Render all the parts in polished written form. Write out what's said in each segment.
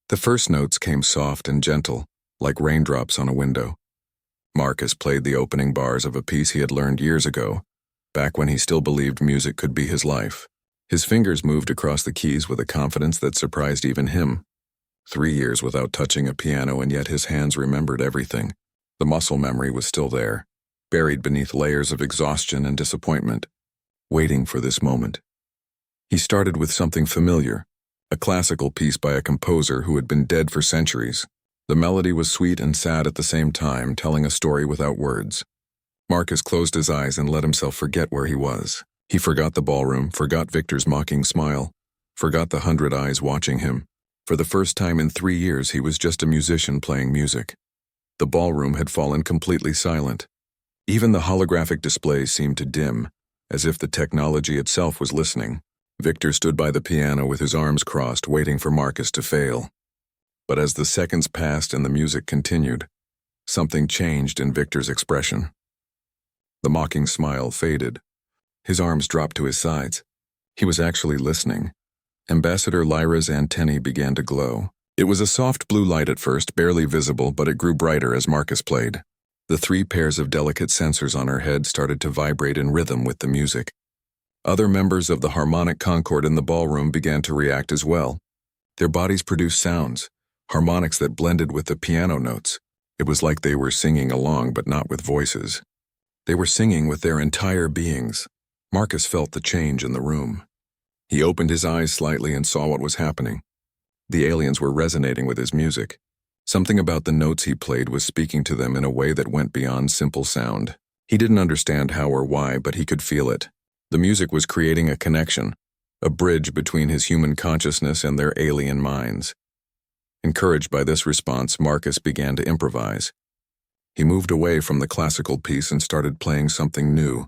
The first notes came soft and gentle, like raindrops on a window. Marcus played the opening bars of a piece he had learned years ago, back when he still believed music could be his life. His fingers moved across the keys with a confidence that surprised even him. 3 years without touching a piano, and yet his hands remembered everything. The muscle memory was still there, buried beneath layers of exhaustion and disappointment, waiting for this moment. He started with something familiar, a classical piece by a composer who had been dead for centuries. The melody was sweet and sad at the same time, telling a story without words. Marcus closed his eyes and let himself forget where he was. He forgot the ballroom, forgot Victor's mocking smile, forgot the 100 eyes watching him. For the first time in 3 years, he was just a musician playing music. The ballroom had fallen completely silent. Even the holographic display seemed to dim, as if the technology itself was listening. Victor stood by the piano with his arms crossed, waiting for Marcus to fail. But as the seconds passed and the music continued, something changed in Victor's expression. The mocking smile faded. His arms dropped to his sides. He was actually listening. Ambassador Lyra's antennae began to glow. It was a soft blue light at first, barely visible, but it grew brighter as Marcus played. The 3 pairs of delicate sensors on her head started to vibrate in rhythm with the music. Other members of the harmonic concord in the ballroom began to react as well. Their bodies produced sounds, harmonics that blended with the piano notes. It was like they were singing along, but not with voices. They were singing with their entire beings. Marcus felt the change in the room. He opened his eyes slightly and saw what was happening. The aliens were resonating with his music. Something about the notes he played was speaking to them in a way that went beyond simple sound. He didn't understand how or why, but he could feel it. The music was creating a connection, a bridge between his human consciousness and their alien minds. Encouraged by this response, Marcus began to improvise. He moved away from the classical piece and started playing something new,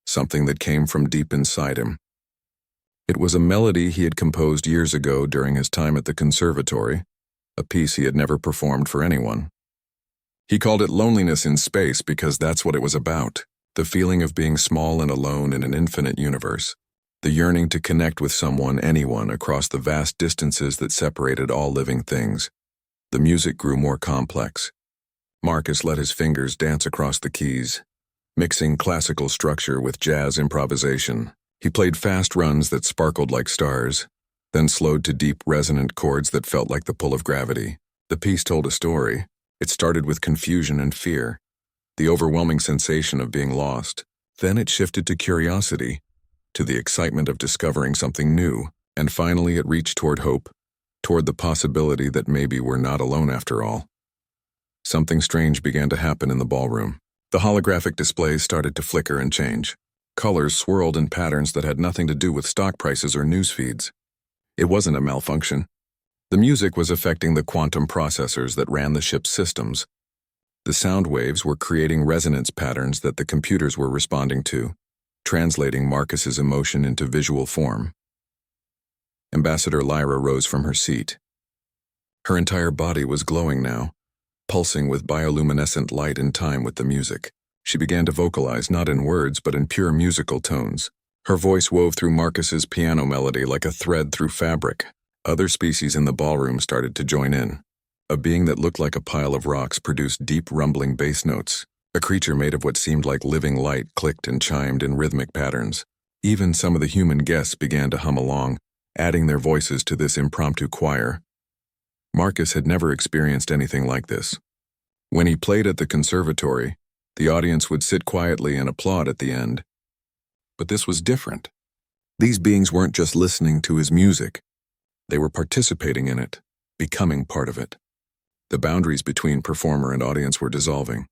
something that came from deep inside him. It was a melody he had composed years ago during his time at the conservatory, a piece he had never performed for anyone. He called it Loneliness in Space because that's what it was about, the feeling of being small and alone in an infinite universe, the yearning to connect with someone, anyone, across the vast distances that separated all living things. The music grew more complex. Marcus let his fingers dance across the keys, mixing classical structure with jazz improvisation. He played fast runs that sparkled like stars, then slowed to deep, resonant chords that felt like the pull of gravity. The piece told a story. It started with confusion and fear, the overwhelming sensation of being lost. Then it shifted to curiosity, to the excitement of discovering something new, and finally it reached toward hope, toward the possibility that maybe we're not alone after all. Something strange began to happen in the ballroom. The holographic displays started to flicker and change. Colors swirled in patterns that had nothing to do with stock prices or news feeds. It wasn't a malfunction. The music was affecting the quantum processors that ran the ship's systems. The sound waves were creating resonance patterns that the computers were responding to, translating Marcus's emotion into visual form. Ambassador Lyra rose from her seat. Her entire body was glowing now, pulsing with bioluminescent light in time with the music. She began to vocalize not in words but in pure musical tones. Her voice wove through Marcus's piano melody like a thread through fabric. Other species in the ballroom started to join in. A being that looked like a pile of rocks produced deep rumbling bass notes. A creature made of what seemed like living light clicked and chimed in rhythmic patterns. Even some of the human guests began to hum along, adding their voices to this impromptu choir. Marcus had never experienced anything like this. When he played at the conservatory, the audience would sit quietly and applaud at the end. But this was different. These beings weren't just listening to his music. They were participating in it, becoming part of it. The boundaries between performer and audience were dissolving.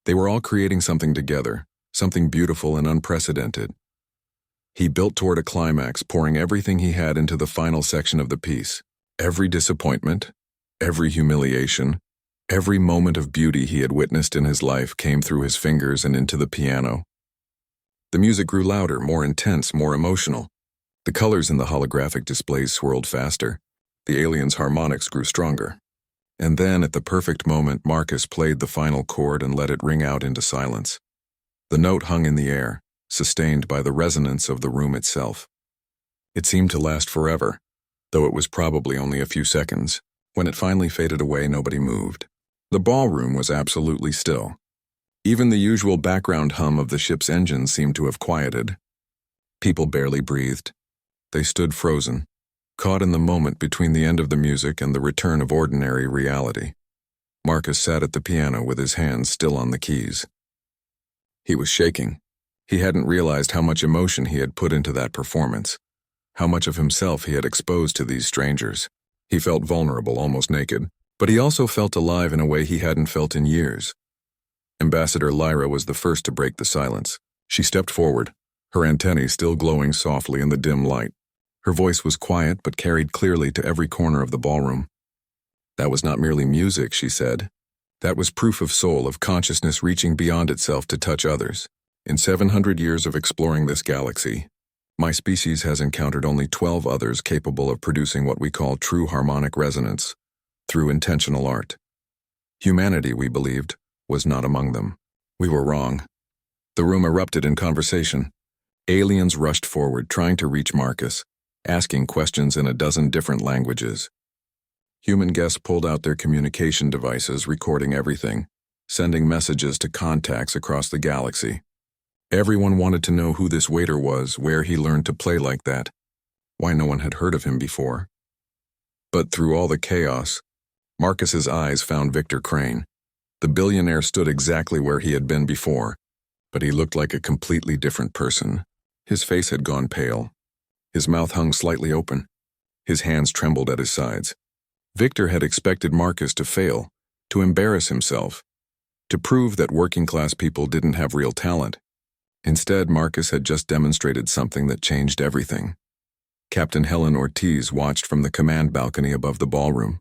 They were all creating something together, something beautiful and unprecedented. He built toward a climax, pouring everything he had into the final section of the piece. Every disappointment, every humiliation, every moment of beauty he had witnessed in his life came through his fingers and into the piano. The music grew louder, more intense, more emotional. The colors in the holographic displays swirled faster. The aliens' harmonics grew stronger. And then, at the perfect moment, Marcus played the final chord and let it ring out into silence. The note hung in the air, sustained by the resonance of the room itself. It seemed to last forever, though it was probably only a few seconds. When it finally faded away, nobody moved. The ballroom was absolutely still. Even the usual background hum of the ship's engines seemed to have quieted. People barely breathed. They stood frozen, caught in the moment between the end of the music and the return of ordinary reality. Marcus sat at the piano with his hands still on the keys. He was shaking. He hadn't realized how much emotion he had put into that performance, how much of himself he had exposed to these strangers. He felt vulnerable, almost naked, but he also felt alive in a way he hadn't felt in years. Ambassador Lyra was the first to break the silence. She stepped forward, her antennae still glowing softly in the dim light. Her voice was quiet but carried clearly to every corner of the ballroom. That was not merely music, she said. That was proof of soul, of consciousness reaching beyond itself to touch others. In 700 years of exploring this galaxy, my species has encountered only 12 others capable of producing what we call true harmonic resonance through intentional art. Humanity, we believed, was not among them. We were wrong. The room erupted in conversation. Aliens rushed forward, trying to reach Marcus, asking questions in a dozen different languages. Human guests pulled out their communication devices, recording everything, sending messages to contacts across the galaxy. Everyone wanted to know who this waiter was, where he learned to play like that, why no one had heard of him before. But through all the chaos, Marcus's eyes found Victor Crane. The billionaire stood exactly where he had been before, but he looked like a completely different person. His face had gone pale. His mouth hung slightly open. His hands trembled at his sides. Victor had expected Marcus to fail, to embarrass himself, to prove that working-class people didn't have real talent. Instead, Marcus had just demonstrated something that changed everything. Captain Helen Ortiz watched from the command balcony above the ballroom.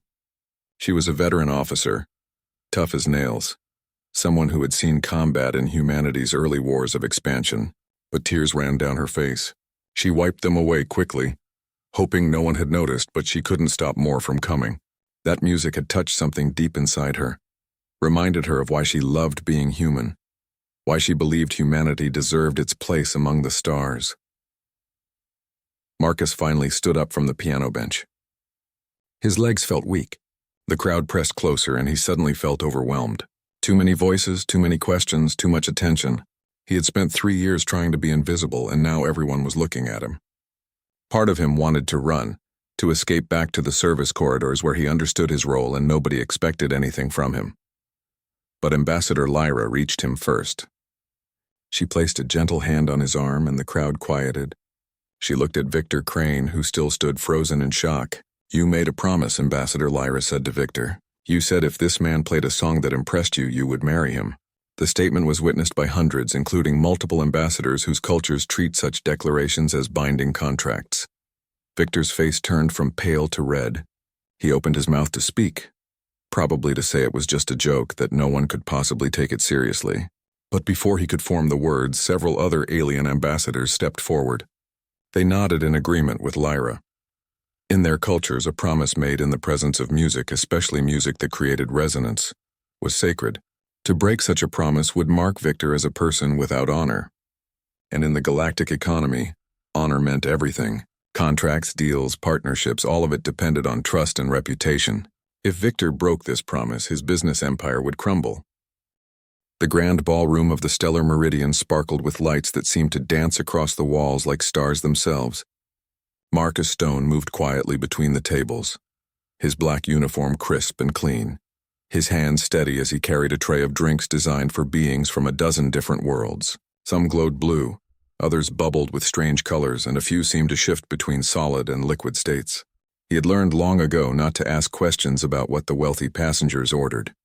She was a veteran officer, tough as nails, someone who had seen combat in humanity's early wars of expansion, but tears ran down her face. She wiped them away quickly, hoping no one had noticed, but she couldn't stop more from coming. That music had touched something deep inside her, reminded her of why she loved being human, why she believed humanity deserved its place among the stars. Marcus finally stood up from the piano bench. His legs felt weak. The crowd pressed closer, and he suddenly felt overwhelmed. Too many voices, too many questions, too much attention. He had spent 3 years trying to be invisible, and now everyone was looking at him. Part of him wanted to run, to escape back to the service corridors where he understood his role and nobody expected anything from him. But Ambassador Lyra reached him first. She placed a gentle hand on his arm, and the crowd quieted. She looked at Victor Crane, who still stood frozen in shock. "You made a promise," Ambassador Lyra said to Victor. "You said if this man played a song that impressed you, you would marry him." The statement was witnessed by hundreds, including multiple ambassadors whose cultures treat such declarations as binding contracts. Victor's face turned from pale to red. He opened his mouth to speak, probably to say it was just a joke, that no one could possibly take it seriously. But before he could form the words, several other alien ambassadors stepped forward. They nodded in agreement with Lyra. In their cultures, a promise made in the presence of music, especially music that created resonance, was sacred. To break such a promise would mark Victor as a person without honor. And in the galactic economy, honor meant everything. Contracts, deals, partnerships, all of it depended on trust and reputation. If Victor broke this promise, his business empire would crumble. The grand ballroom of the Stellar Meridian sparkled with lights that seemed to dance across the walls like stars themselves. Marcus Stone moved quietly between the tables, his black uniform crisp and clean, his hands steady as he carried a tray of drinks designed for beings from a dozen different worlds. Some glowed blue, others bubbled with strange colors, and a few seemed to shift between solid and liquid states. He had learned long ago not to ask questions about what the wealthy passengers ordered.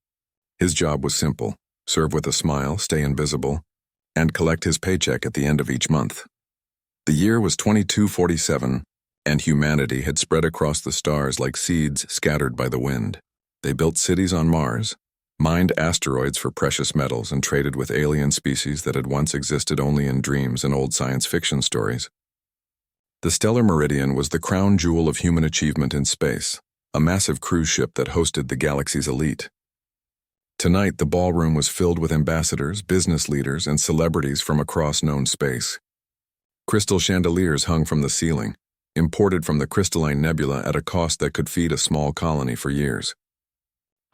His job was simple: serve with a smile, stay invisible, and collect his paycheck at the end of each month. The year was 2247, and humanity had spread across the stars like seeds scattered by the wind. They built cities on Mars, mined asteroids for precious metals, and traded with alien species that had once existed only in dreams and old science fiction stories. The Stellar Meridian was the crown jewel of human achievement in space, a massive cruise ship that hosted the galaxy's elite. Tonight, the ballroom was filled with ambassadors, business leaders, and celebrities from across known space. Crystal chandeliers hung from the ceiling, imported from the crystalline nebula at a cost that could feed a small colony for years.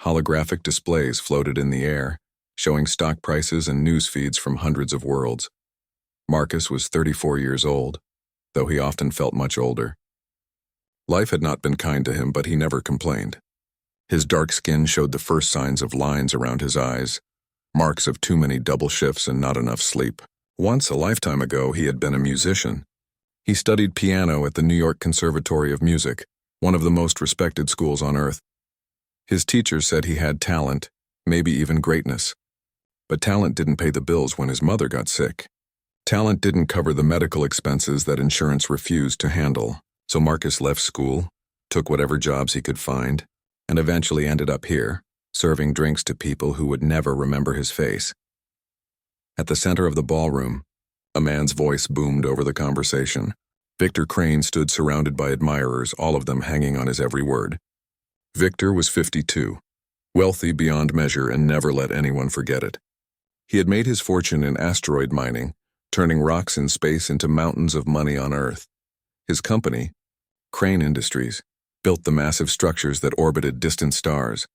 Holographic displays floated in the air, showing stock prices and news feeds from hundreds of worlds. Marcus was 34 years old, though he often felt much older. Life had not been kind to him, but he never complained. His dark skin showed the first signs of lines around his eyes, marks of too many double shifts and not enough sleep. Once, a lifetime ago, he had been a musician. He studied piano at the New York Conservatory of Music, one of the most respected schools on earth. His teachers said he had talent, maybe even greatness. But talent didn't pay the bills when his mother got sick. Talent didn't cover the medical expenses that insurance refused to handle. So Marcus left school, took whatever jobs he could find, and eventually ended up here, serving drinks to people who would never remember his face. At the center of the ballroom, a man's voice boomed over the conversation. Victor Crane stood surrounded by admirers, all of them hanging on his every word. Victor was 52, wealthy beyond measure, and never let anyone forget it. He had made his fortune in asteroid mining, turning rocks in space into mountains of money on Earth. His company, Crane Industries, built the massive structures that orbited distant stars,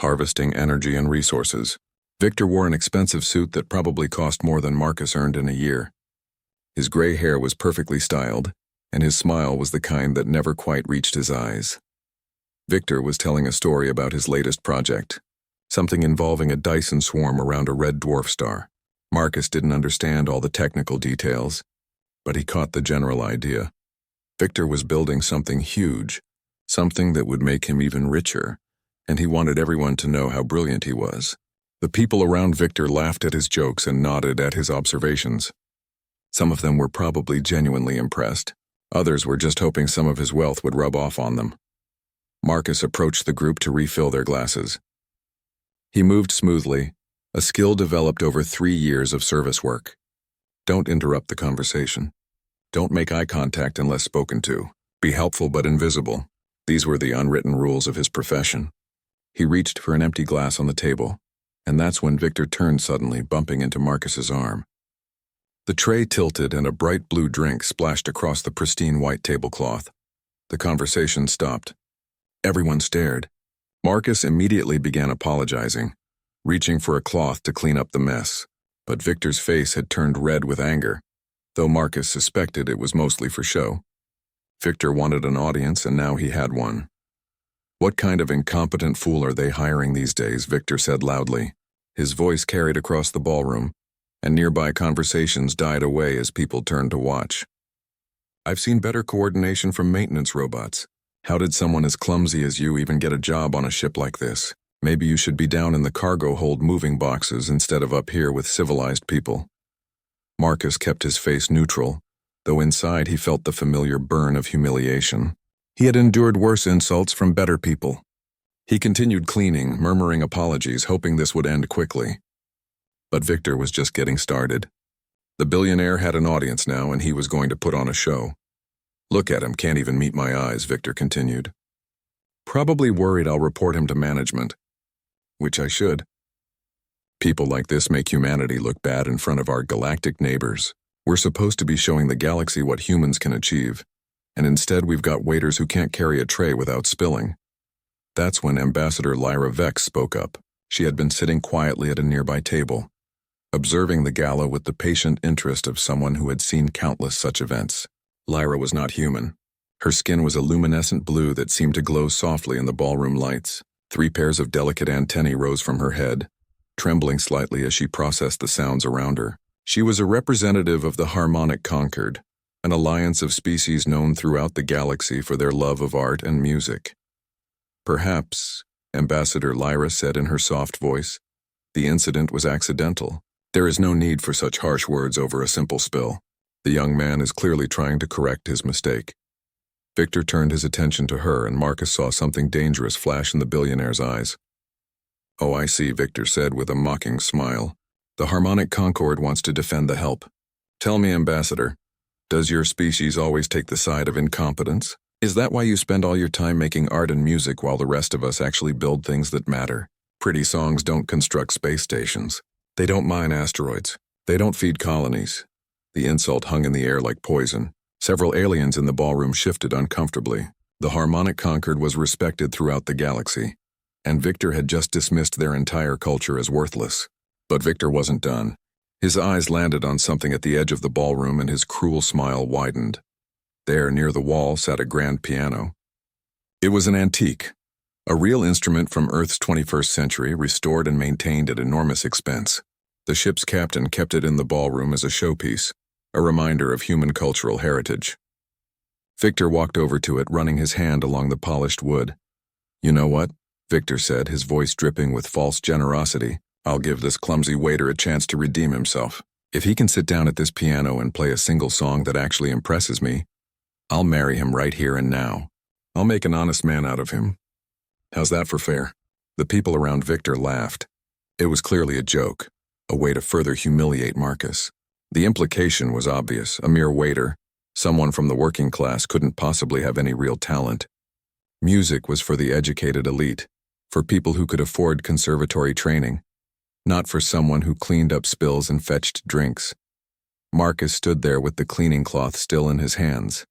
harvesting energy and resources. Victor wore an expensive suit that probably cost more than Marcus earned in a year. His gray hair was perfectly styled, and his smile was the kind that never quite reached his eyes. Victor was telling a story about his latest project, something involving a Dyson swarm around a red dwarf star. Marcus didn't understand all the technical details, but he caught the general idea. Victor was building something huge, something that would make him even richer, and he wanted everyone to know how brilliant he was. The people around Victor laughed at his jokes and nodded at his observations. Some of them were probably genuinely impressed. Others were just hoping some of his wealth would rub off on them. Marcus approached the group to refill their glasses. He moved smoothly, a skill developed over 3 years of service work. Don't interrupt the conversation. Don't make eye contact unless spoken to. Be helpful but invisible. These were the unwritten rules of his profession. He reached for an empty glass on the table, and that's when Victor turned suddenly, bumping into Marcus's arm. The tray tilted and a bright blue drink splashed across the pristine white tablecloth. The conversation stopped. Everyone stared. Marcus immediately began apologizing, reaching for a cloth to clean up the mess, but Victor's face had turned red with anger, though Marcus suspected it was mostly for show. Victor wanted an audience, and now he had one. "What kind of incompetent fool are they hiring these days?" Victor said loudly. His voice carried across the ballroom, and nearby conversations died away as people turned to watch. "I've seen better coordination from maintenance robots. How did someone as clumsy as you even get a job on a ship like this? Maybe you should be down in the cargo hold moving boxes instead of up here with civilized people." Marcus kept his face neutral, though inside he felt the familiar burn of humiliation. He had endured worse insults from better people. He continued cleaning, murmuring apologies, hoping this would end quickly. But Victor was just getting started. The billionaire had an audience now, and he was going to put on a show. "Look at him, can't even meet my eyes," Victor continued. "Probably worried I'll report him to management." Which I should. People like this make humanity look bad in front of our galactic neighbors. We're supposed to be showing the galaxy what humans can achieve, and instead we've got waiters who can't carry a tray without spilling. That's when Ambassador Lyra Vex spoke up. She had been sitting quietly at a nearby table, observing the gala with the patient interest of someone who had seen countless such events. Lyra was not human. Her skin was a luminescent blue that seemed to glow softly in the ballroom lights. 3 pairs of delicate antennae rose from her head, trembling slightly as she processed the sounds around her. She was a representative of the Harmonic Concord, an alliance of species known throughout the galaxy for their love of art and music. "Perhaps," Ambassador Lyra said in her soft voice, "the incident was accidental. There is no need for such harsh words over a simple spill. The young man is clearly trying to correct his mistake." Victor turned his attention to her, and Marcus saw something dangerous flash in the billionaire's eyes. "Oh, I see," Victor said with a mocking smile. "The Harmonic Concord wants to defend the help. Tell me, Ambassador, does your species always take the side of incompetence? Is that why you spend all your time making art and music while the rest of us actually build things that matter? Pretty songs don't construct space stations. They don't mine asteroids. They don't feed colonies." The insult hung in the air like poison. Several aliens in the ballroom shifted uncomfortably. The harmonic concord was respected throughout the galaxy, and Victor had just dismissed their entire culture as worthless. But Victor wasn't done. His eyes landed on something at the edge of the ballroom and his cruel smile widened. There, near the wall, sat a grand piano. It was an antique, a real instrument from Earth's 21st century, restored and maintained at enormous expense. The ship's captain kept it in the ballroom as a showpiece, a reminder of human cultural heritage. Victor walked over to it, running his hand along the polished wood. "You know what?" Victor said, his voice dripping with false generosity. "I'll give this clumsy waiter a chance to redeem himself. If he can sit down at this piano and play a single song that actually impresses me, I'll marry him right here and now. I'll make an honest man out of him. How's that for fair?" The people around Victor laughed. It was clearly a joke, a way to further humiliate Marcus. The implication was obvious: a mere waiter, someone from the working class, couldn't possibly have any real talent. Music was for the educated elite, for people who could afford conservatory training, not for someone who cleaned up spills and fetched drinks. Marcus stood there with the cleaning cloth still in his hands.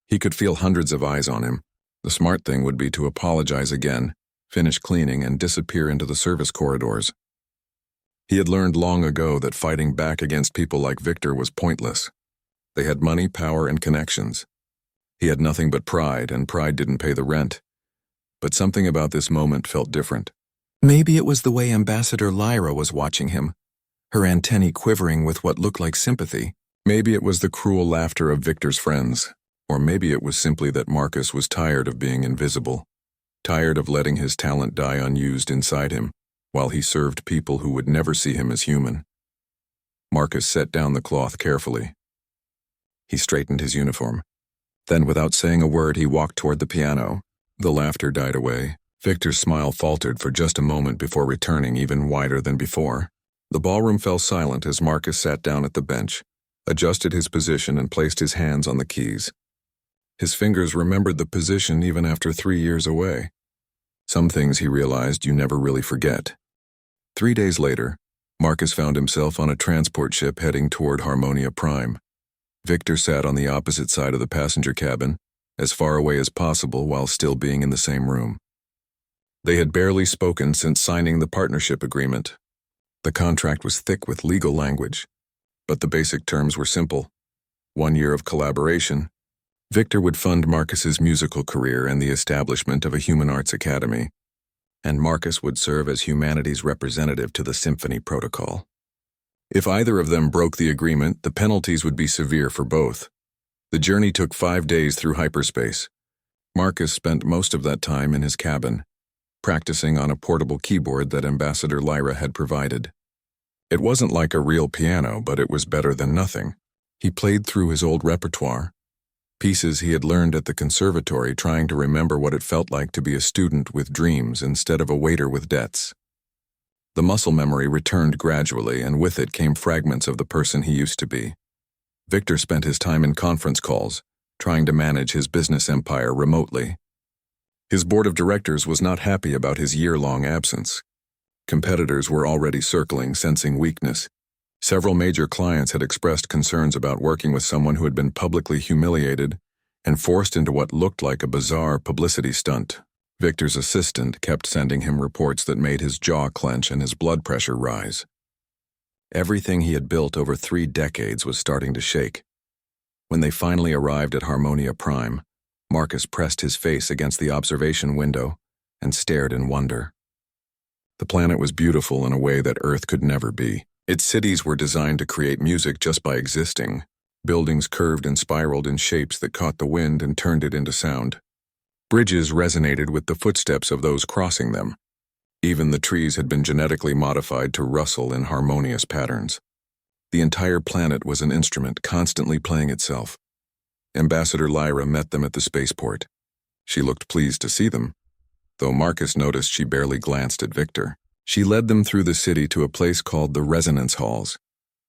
He could feel hundreds of eyes on him. The smart thing would be to apologize again, finish cleaning, and disappear into the service corridors. He had learned long ago that fighting back against people like Victor was pointless. They had money, power, and connections. He had nothing but pride, and pride didn't pay the rent. But something about this moment felt different. Maybe it was the way Ambassador Lyra was watching him, her antennae quivering with what looked like sympathy. Maybe it was the cruel laughter of Victor's friends. Or maybe it was simply that Marcus was tired of being invisible, tired of letting his talent die unused inside him, while he served people who would never see him as human. Marcus set down the cloth carefully. He straightened his uniform. Then, without saying a word, he walked toward the piano. The laughter died away. Victor's smile faltered for just a moment before returning even wider than before. The ballroom fell silent as Marcus sat down at the bench, adjusted his position, and placed his hands on the keys. His fingers remembered the position even after 3 years away. Some things, he realized, you never really forget. 3 days later, Marcus found himself on a transport ship heading toward Harmonia Prime. Victor sat on the opposite side of the passenger cabin, as far away as possible while still being in the same room. They had barely spoken since signing the partnership agreement. The contract was thick with legal language, but the basic terms were simple. 1 year of collaboration. Victor would fund Marcus's musical career and the establishment of a human arts academy, and Marcus would serve as humanity's representative to the Symphony Protocol. If either of them broke the agreement, the penalties would be severe for both. The journey took 5 days through hyperspace. Marcus spent most of that time in his cabin, practicing on a portable keyboard that Ambassador Lyra had provided. It wasn't like a real piano, but it was better than nothing. He played through his old repertoire, pieces he had learned at the conservatory, trying to remember what it felt like to be a student with dreams instead of a waiter with debts. The muscle memory returned gradually, and with it came fragments of the person he used to be. Victor spent his time in conference calls, trying to manage his business empire remotely. His board of directors was not happy about his year-long absence. Competitors were already circling, sensing weakness. Several major clients had expressed concerns about working with someone who had been publicly humiliated and forced into what looked like a bizarre publicity stunt. Victor's assistant kept sending him reports that made his jaw clench and his blood pressure rise. Everything he had built over 3 decades was starting to shake. When they finally arrived at Harmonia Prime, Marcus pressed his face against the observation window and stared in wonder. The planet was beautiful in a way that Earth could never be. Its cities were designed to create music just by existing. Buildings curved and spiraled in shapes that caught the wind and turned it into sound. Bridges resonated with the footsteps of those crossing them. Even the trees had been genetically modified to rustle in harmonious patterns. The entire planet was an instrument constantly playing itself. Ambassador Lyra met them at the spaceport. She looked pleased to see them, though Marcus noticed she barely glanced at Victor. She led them through the city to a place called the Resonance Halls,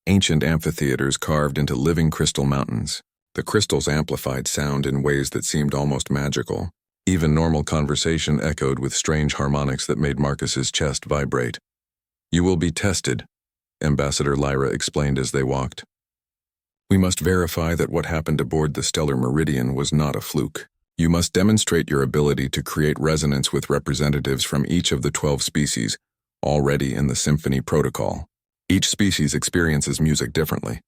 ancient amphitheaters carved into living crystal mountains. The crystals amplified sound in ways that seemed almost magical. Even normal conversation echoed with strange harmonics that made Marcus's chest vibrate. "You will be tested," Ambassador Lyra explained as they walked. We must verify that what happened aboard the stellar Meridian was not a fluke. You must demonstrate your ability to create resonance with representatives from each of the 12 species, already in the symphony protocol. Each species experiences music differently.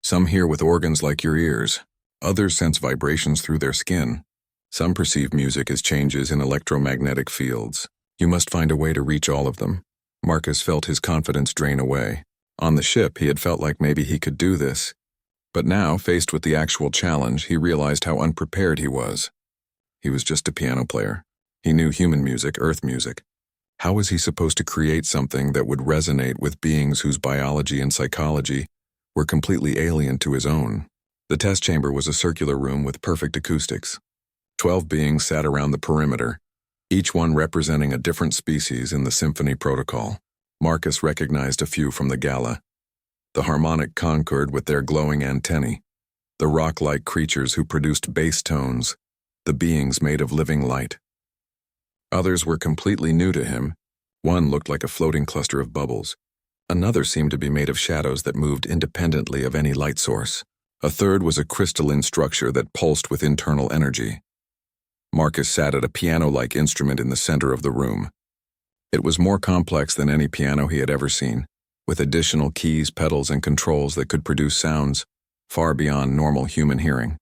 Some hear with organs like your ears. Others sense vibrations through their skin. Some perceive music as changes in electromagnetic fields. You must find a way to reach all of them. Marcus felt his confidence drain away. On the ship, he had felt like maybe he could do this. But now, faced with the actual challenge, he realized how unprepared he was. He was just a piano player. He knew human music, earth music. How was he supposed to create something that would resonate with beings whose biology and psychology were completely alien to his own? The test chamber was a circular room with perfect acoustics. 12 beings sat around the perimeter, each one representing a different species in the symphony protocol. Marcus recognized a few from the gala. The harmonic concord with their glowing antennae, the rock-like creatures who produced bass tones, the beings made of living light. Others were completely new to him. One looked like a floating cluster of bubbles. Another seemed to be made of shadows that moved independently of any light source. A third was a crystalline structure that pulsed with internal energy. Marcus sat at a piano-like instrument in the center of the room. It was more complex than any piano he had ever seen, with additional keys, pedals, and controls that could produce sounds far beyond normal human hearing.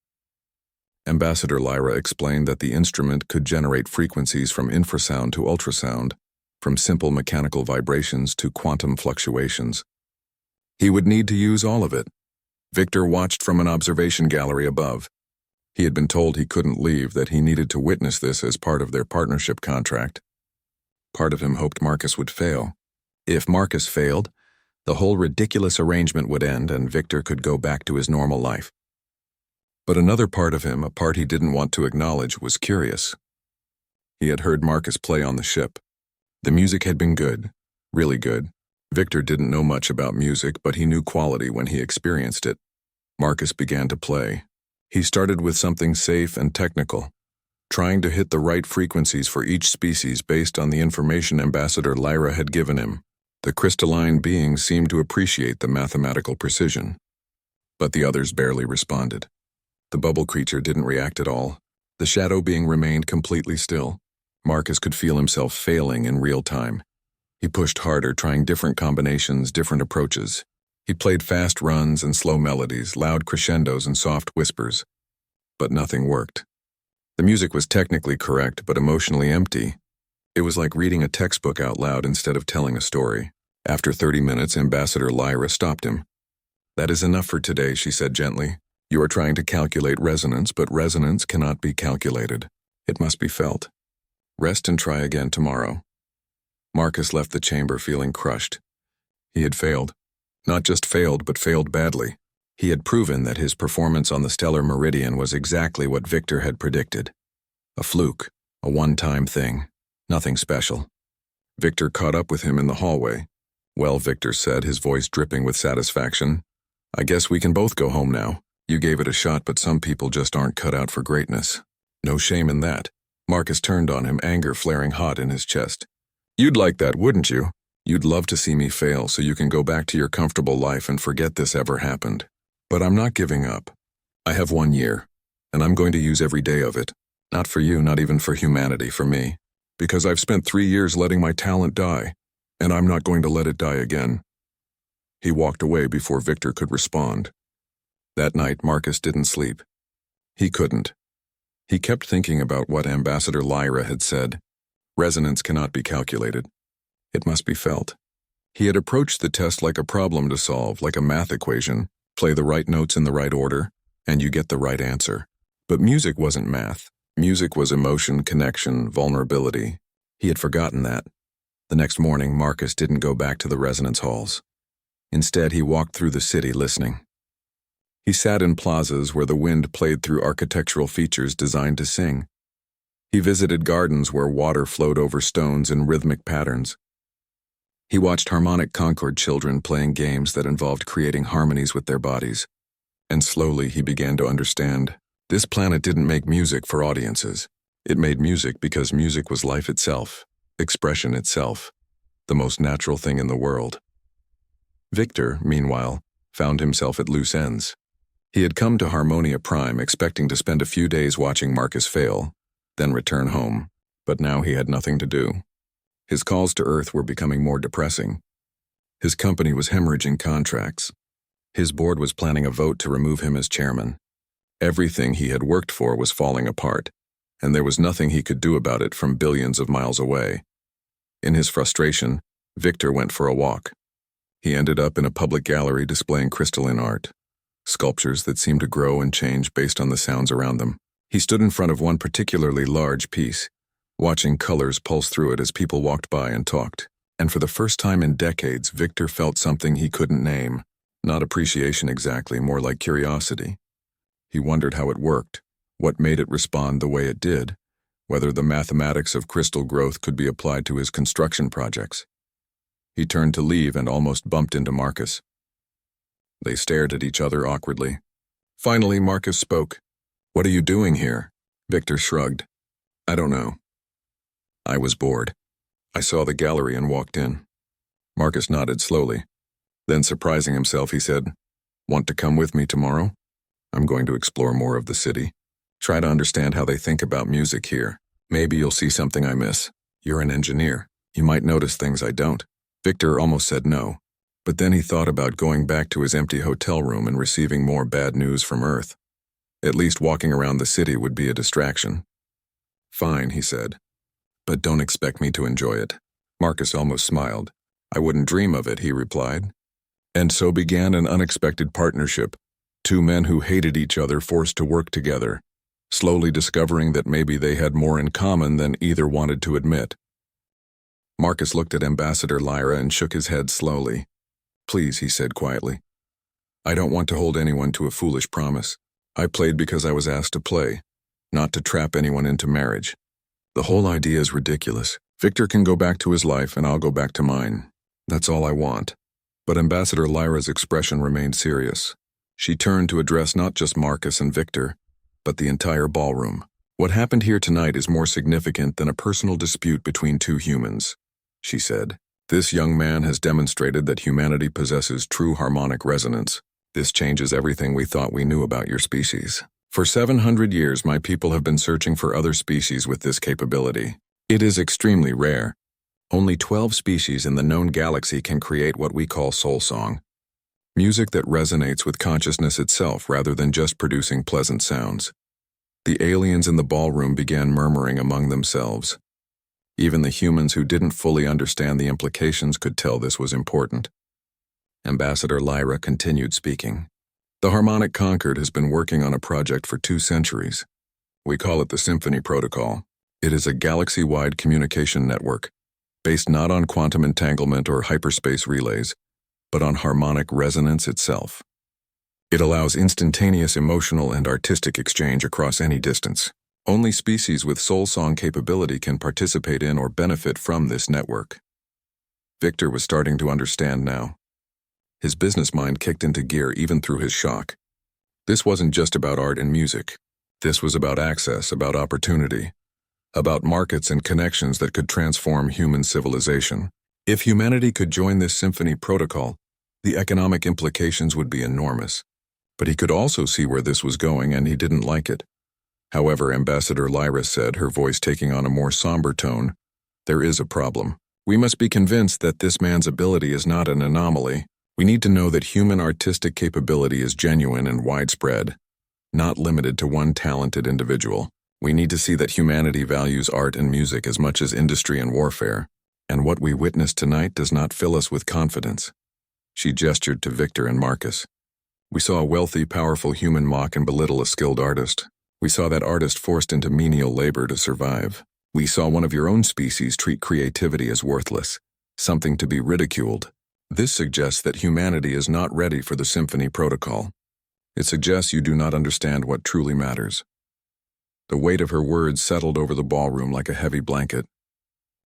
Ambassador Lyra explained that the instrument could generate frequencies from infrasound to ultrasound, from simple mechanical vibrations to quantum fluctuations. He would need to use all of it. Victor watched from an observation gallery above. He had been told he couldn't leave, that he needed to witness this as part of their partnership contract. Part of him hoped Marcus would fail. If Marcus failed, the whole ridiculous arrangement would end and Victor could go back to his normal life. But another part of him, a part he didn't want to acknowledge, was curious. He had heard Marcus play on the ship. The music had been good, really good. Victor didn't know much about music, but he knew quality when he experienced it. Marcus began to play. He started with something safe and technical, trying to hit the right frequencies for each species based on the information Ambassador Lyra had given him. The crystalline beings seemed to appreciate the mathematical precision. But the others barely responded. The bubble creature didn't react at all. The shadow being remained completely still. Marcus could feel himself failing in real time. He pushed harder, trying different combinations, different approaches. He played fast runs and slow melodies, loud crescendos and soft whispers. But nothing worked. The music was technically correct, but emotionally empty. It was like reading a textbook out loud instead of telling a story. After 30 minutes, Ambassador Lyra stopped him. "That is enough for today," she said gently. "You are trying to calculate resonance, but resonance cannot be calculated. It must be felt. Rest and try again tomorrow." Marcus left the chamber feeling crushed. He had failed. Not just failed, but failed badly. He had proven that his performance on the stellar Meridian was exactly what Victor had predicted. A fluke, a one-time thing, nothing special. Victor caught up with him in the hallway. "Well," Victor said, his voice dripping with satisfaction, "I guess we can both go home now. You gave it a shot, but some people just aren't cut out for greatness." "No shame in that." Marcus turned on him, anger flaring hot in his chest. "You'd like that, wouldn't you? You'd love to see me fail so you can go back to your comfortable life and forget this ever happened. But I'm not giving up. I have 1 year, and I'm going to use every day of it. Not for you, not even for humanity, for me. Because I've spent 3 years letting my talent die, and I'm not going to let it die again." He walked away before Victor could respond. That night, Marcus didn't sleep. He couldn't. He kept thinking about what Ambassador Lyra had said. Resonance cannot be calculated. It must be felt. He had approached the test like a problem to solve, like a math equation. Play the right notes in the right order, and you get the right answer. But music wasn't math. Music was emotion, connection, vulnerability. He had forgotten that. The next morning, Marcus didn't go back to the resonance halls. Instead, he walked through the city listening. He sat in plazas where the wind played through architectural features designed to sing. He visited gardens where water flowed over stones in rhythmic patterns. He watched harmonic concord children playing games that involved creating harmonies with their bodies. And slowly he began to understand. This planet didn't make music for audiences. It made music because music was life itself, expression itself, the most natural thing in the world. Victor, meanwhile, found himself at loose ends. He had come to Harmonia Prime expecting to spend a few days watching Marcus fail, then return home, but now he had nothing to do. His calls to Earth were becoming more depressing. His company was hemorrhaging contracts. His board was planning a vote to remove him as chairman. Everything he had worked for was falling apart, and there was nothing he could do about it from billions of miles away. In his frustration, Victor went for a walk. He ended up in a public gallery displaying crystalline art, sculptures that seemed to grow and change based on the sounds around them. He stood in front of one particularly large piece, watching colors pulse through it as people walked by and talked. And for the first time in decades, Victor felt something he couldn't name. Not appreciation exactly, more like curiosity. He wondered how it worked, what made it respond the way it did, whether the mathematics of crystal growth could be applied to his construction projects. He turned to leave and almost bumped into Marcus. They stared at each other awkwardly. Finally, Marcus spoke. "What are you doing here?" Victor shrugged. "I don't know. I was bored. I saw the gallery and walked in." Marcus nodded slowly. Then, surprising himself, he said, "Want to come with me tomorrow? I'm going to explore more of the city. Try to understand how they think about music here. Maybe you'll see something I miss. You're an engineer. You might notice things I don't." Victor almost said no, but then he thought about going back to his empty hotel room and receiving more bad news from Earth. At least walking around the city would be a distraction. "Fine," he said, "but don't expect me to enjoy it." Marcus almost smiled. "I wouldn't dream of it," he replied. And so began an unexpected partnership. Two men who hated each other forced to work together, slowly discovering that maybe they had more in common than either wanted to admit. Marcus looked at Ambassador Lyra and shook his head slowly. "Please," he said quietly. "I don't want to hold anyone to a foolish promise. I played because I was asked to play, not to trap anyone into marriage. The whole idea is ridiculous. Victor can go back to his life and I'll go back to mine. That's all I want." But Ambassador Lyra's expression remained serious. She turned to address not just Marcus and Victor, but the entire ballroom. "What happened here tonight is more significant than a personal dispute between two humans," she said. "This young man has demonstrated that humanity possesses true harmonic resonance. This changes everything we thought we knew about your species. For 700 years, my people have been searching for other species with this capability. It is extremely rare. Only 12 species in the known galaxy can create what we call soul song. Music that resonates with consciousness itself rather than just producing pleasant sounds." The aliens in the ballroom began murmuring among themselves. Even the humans who didn't fully understand the implications could tell this was important. Ambassador Lyra continued speaking. "The Harmonic Concord has been working on a project for 2 centuries. We call it the Symphony Protocol. It is a galaxy-wide communication network, based not on quantum entanglement or hyperspace relays, but on harmonic resonance itself. It allows instantaneous emotional and artistic exchange across any distance. Only species with soul song capability can participate in or benefit from this network." Victor was starting to understand now. His business mind kicked into gear even through his shock. This wasn't just about art and music. This was about access, about opportunity, about markets and connections that could transform human civilization. If humanity could join this symphony protocol, the economic implications would be enormous. But he could also see where this was going, and he didn't like it. However, Ambassador Lyra said, her voice taking on a more somber tone, "There is a problem. We must be convinced that this man's ability is not an anomaly. We need to know that human artistic capability is genuine and widespread, not limited to one talented individual. We need to see that humanity values art and music as much as industry and warfare, and what we witnessed tonight does not fill us with confidence." She gestured to Victor and Marcus. "We saw a wealthy, powerful human mock and belittle a skilled artist. We saw that artist forced into menial labor to survive. We saw one of your own species treat creativity as worthless, something to be ridiculed. This suggests that humanity is not ready for the Symphony Protocol. It suggests you do not understand what truly matters." The weight of her words settled over the ballroom like a heavy blanket.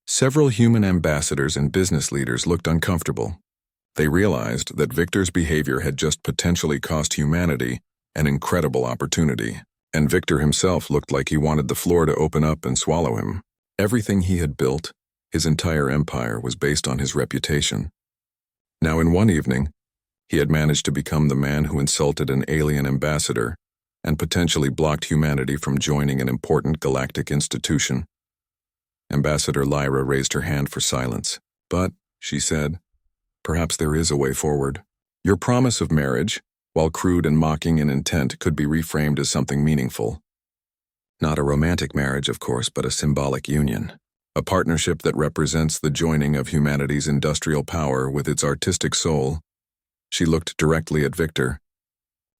Several human ambassadors and business leaders looked uncomfortable. They realized that Victor's behavior had just potentially cost humanity an incredible opportunity, and Victor himself looked like he wanted the floor to open up and swallow him. Everything he had built, his entire empire, was based on his reputation. Now in one evening, He had managed to become the man who insulted an alien ambassador and potentially blocked humanity from joining an important galactic institution. Ambassador Lyra raised her hand for silence. But, she said, perhaps there is a way forward. Your promise of marriage, while crude and mocking in intent, could be reframed as something meaningful. Not a romantic marriage, of course, but a symbolic union. A partnership that represents the joining of humanity's industrial power with its artistic soul. She looked directly at Victor.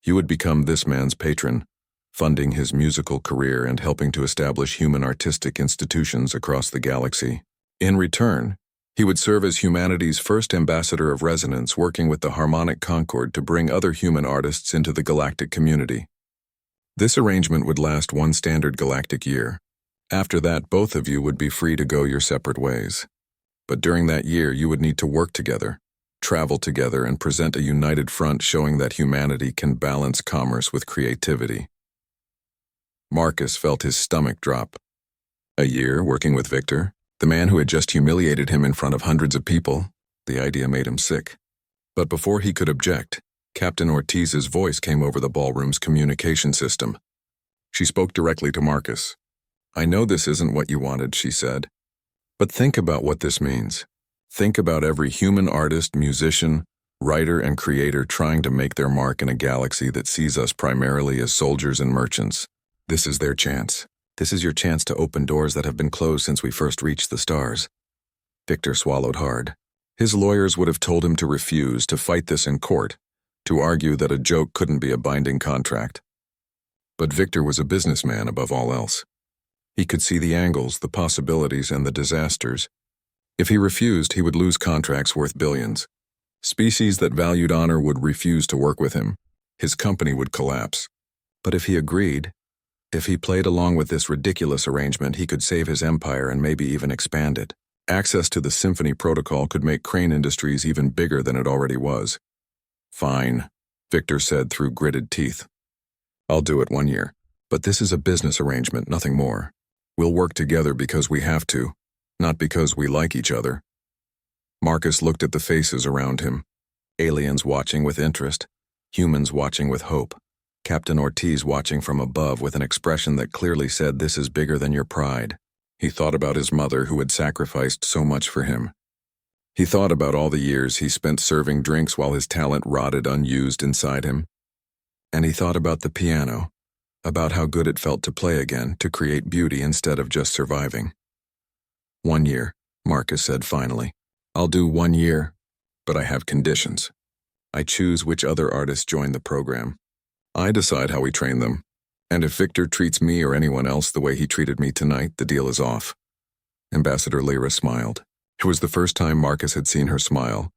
You would become this man's patron, funding his musical career and helping to establish human artistic institutions across the galaxy. In return, he would serve as humanity's first ambassador of resonance, working with the Harmonic Concord to bring other human artists into the galactic community. This arrangement would last one standard galactic year. After that, both of you would be free to go your separate ways. But during that year, you would need to work together, travel together, and present a united front showing that humanity can balance commerce with creativity. Marcus felt his stomach drop. A year working with Victor, the man who had just humiliated him in front of hundreds of people? The idea made him sick. But before he could object, Captain Ortiz's voice came over the ballroom's communication system. She spoke directly to Marcus. I know this isn't what you wanted, she said. But think about what this means. Think about every human artist, musician, writer, and creator trying to make their mark in a galaxy that sees us primarily as soldiers and merchants. This is their chance. This is your chance to open doors that have been closed since we first reached the stars. Victor swallowed hard. His lawyers would have told him to refuse, to fight this in court, to argue that a joke couldn't be a binding contract. But Victor was a businessman above all else. He could see the angles, the possibilities, and the disasters. If he refused, he would lose contracts worth billions. Species that valued honor would refuse to work with him. His company would collapse. But if he agreed, if he played along with this ridiculous arrangement, he could save his empire and maybe even expand it. Access to the Symphony Protocol could make Crane Industries even bigger than it already was. Fine, Victor said through gritted teeth. I'll do it 1 year. But this is a business arrangement, nothing more. We'll work together because we have to, not because we like each other. Marcus looked at the faces around him. Aliens watching with interest, humans watching with hope, Captain Ortiz watching from above with an expression that clearly said, this is bigger than your pride. He thought about his mother who had sacrificed so much for him. He thought about all the years he spent serving drinks while his talent rotted unused inside him. And he thought about the piano, about how good it felt to play again, to create beauty instead of just surviving. 1 year, Marcus said finally. I'll do 1 year, but I have conditions. I choose which other artists join the program. I decide how we train them, and if Victor treats me or anyone else the way he treated me tonight, the deal is off. Ambassador Lyra smiled. It was the first time Marcus had seen her smile,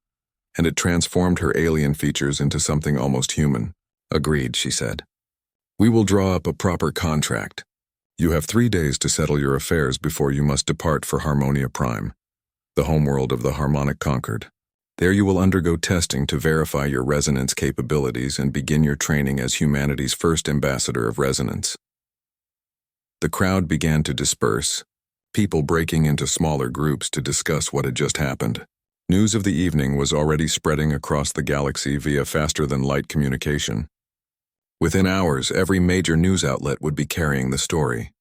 and it transformed her alien features into something almost human. Agreed, she said. We will draw up a proper contract. You have 3 days to settle your affairs before you must depart for Harmonia Prime, the homeworld of the Harmonic Concord. There you will undergo testing to verify your resonance capabilities and begin your training as humanity's first ambassador of resonance. The crowd began to disperse, people breaking into smaller groups to discuss what had just happened. News of the evening was already spreading across the galaxy via faster-than-light communication. Within hours, every major news outlet would be carrying the story.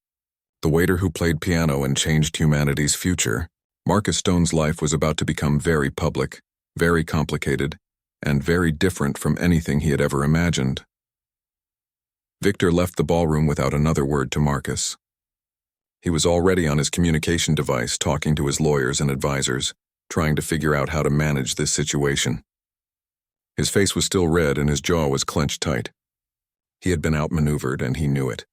The waiter who played piano and changed humanity's future, Marcus Stone's life was about to become very public, very complicated, and very different from anything he had ever imagined. Victor left the ballroom without another word to Marcus. He was already on his communication device talking to his lawyers and advisors, trying to figure out how to manage this situation. His face was still red and his jaw was clenched tight. He had been outmaneuvered and he knew it.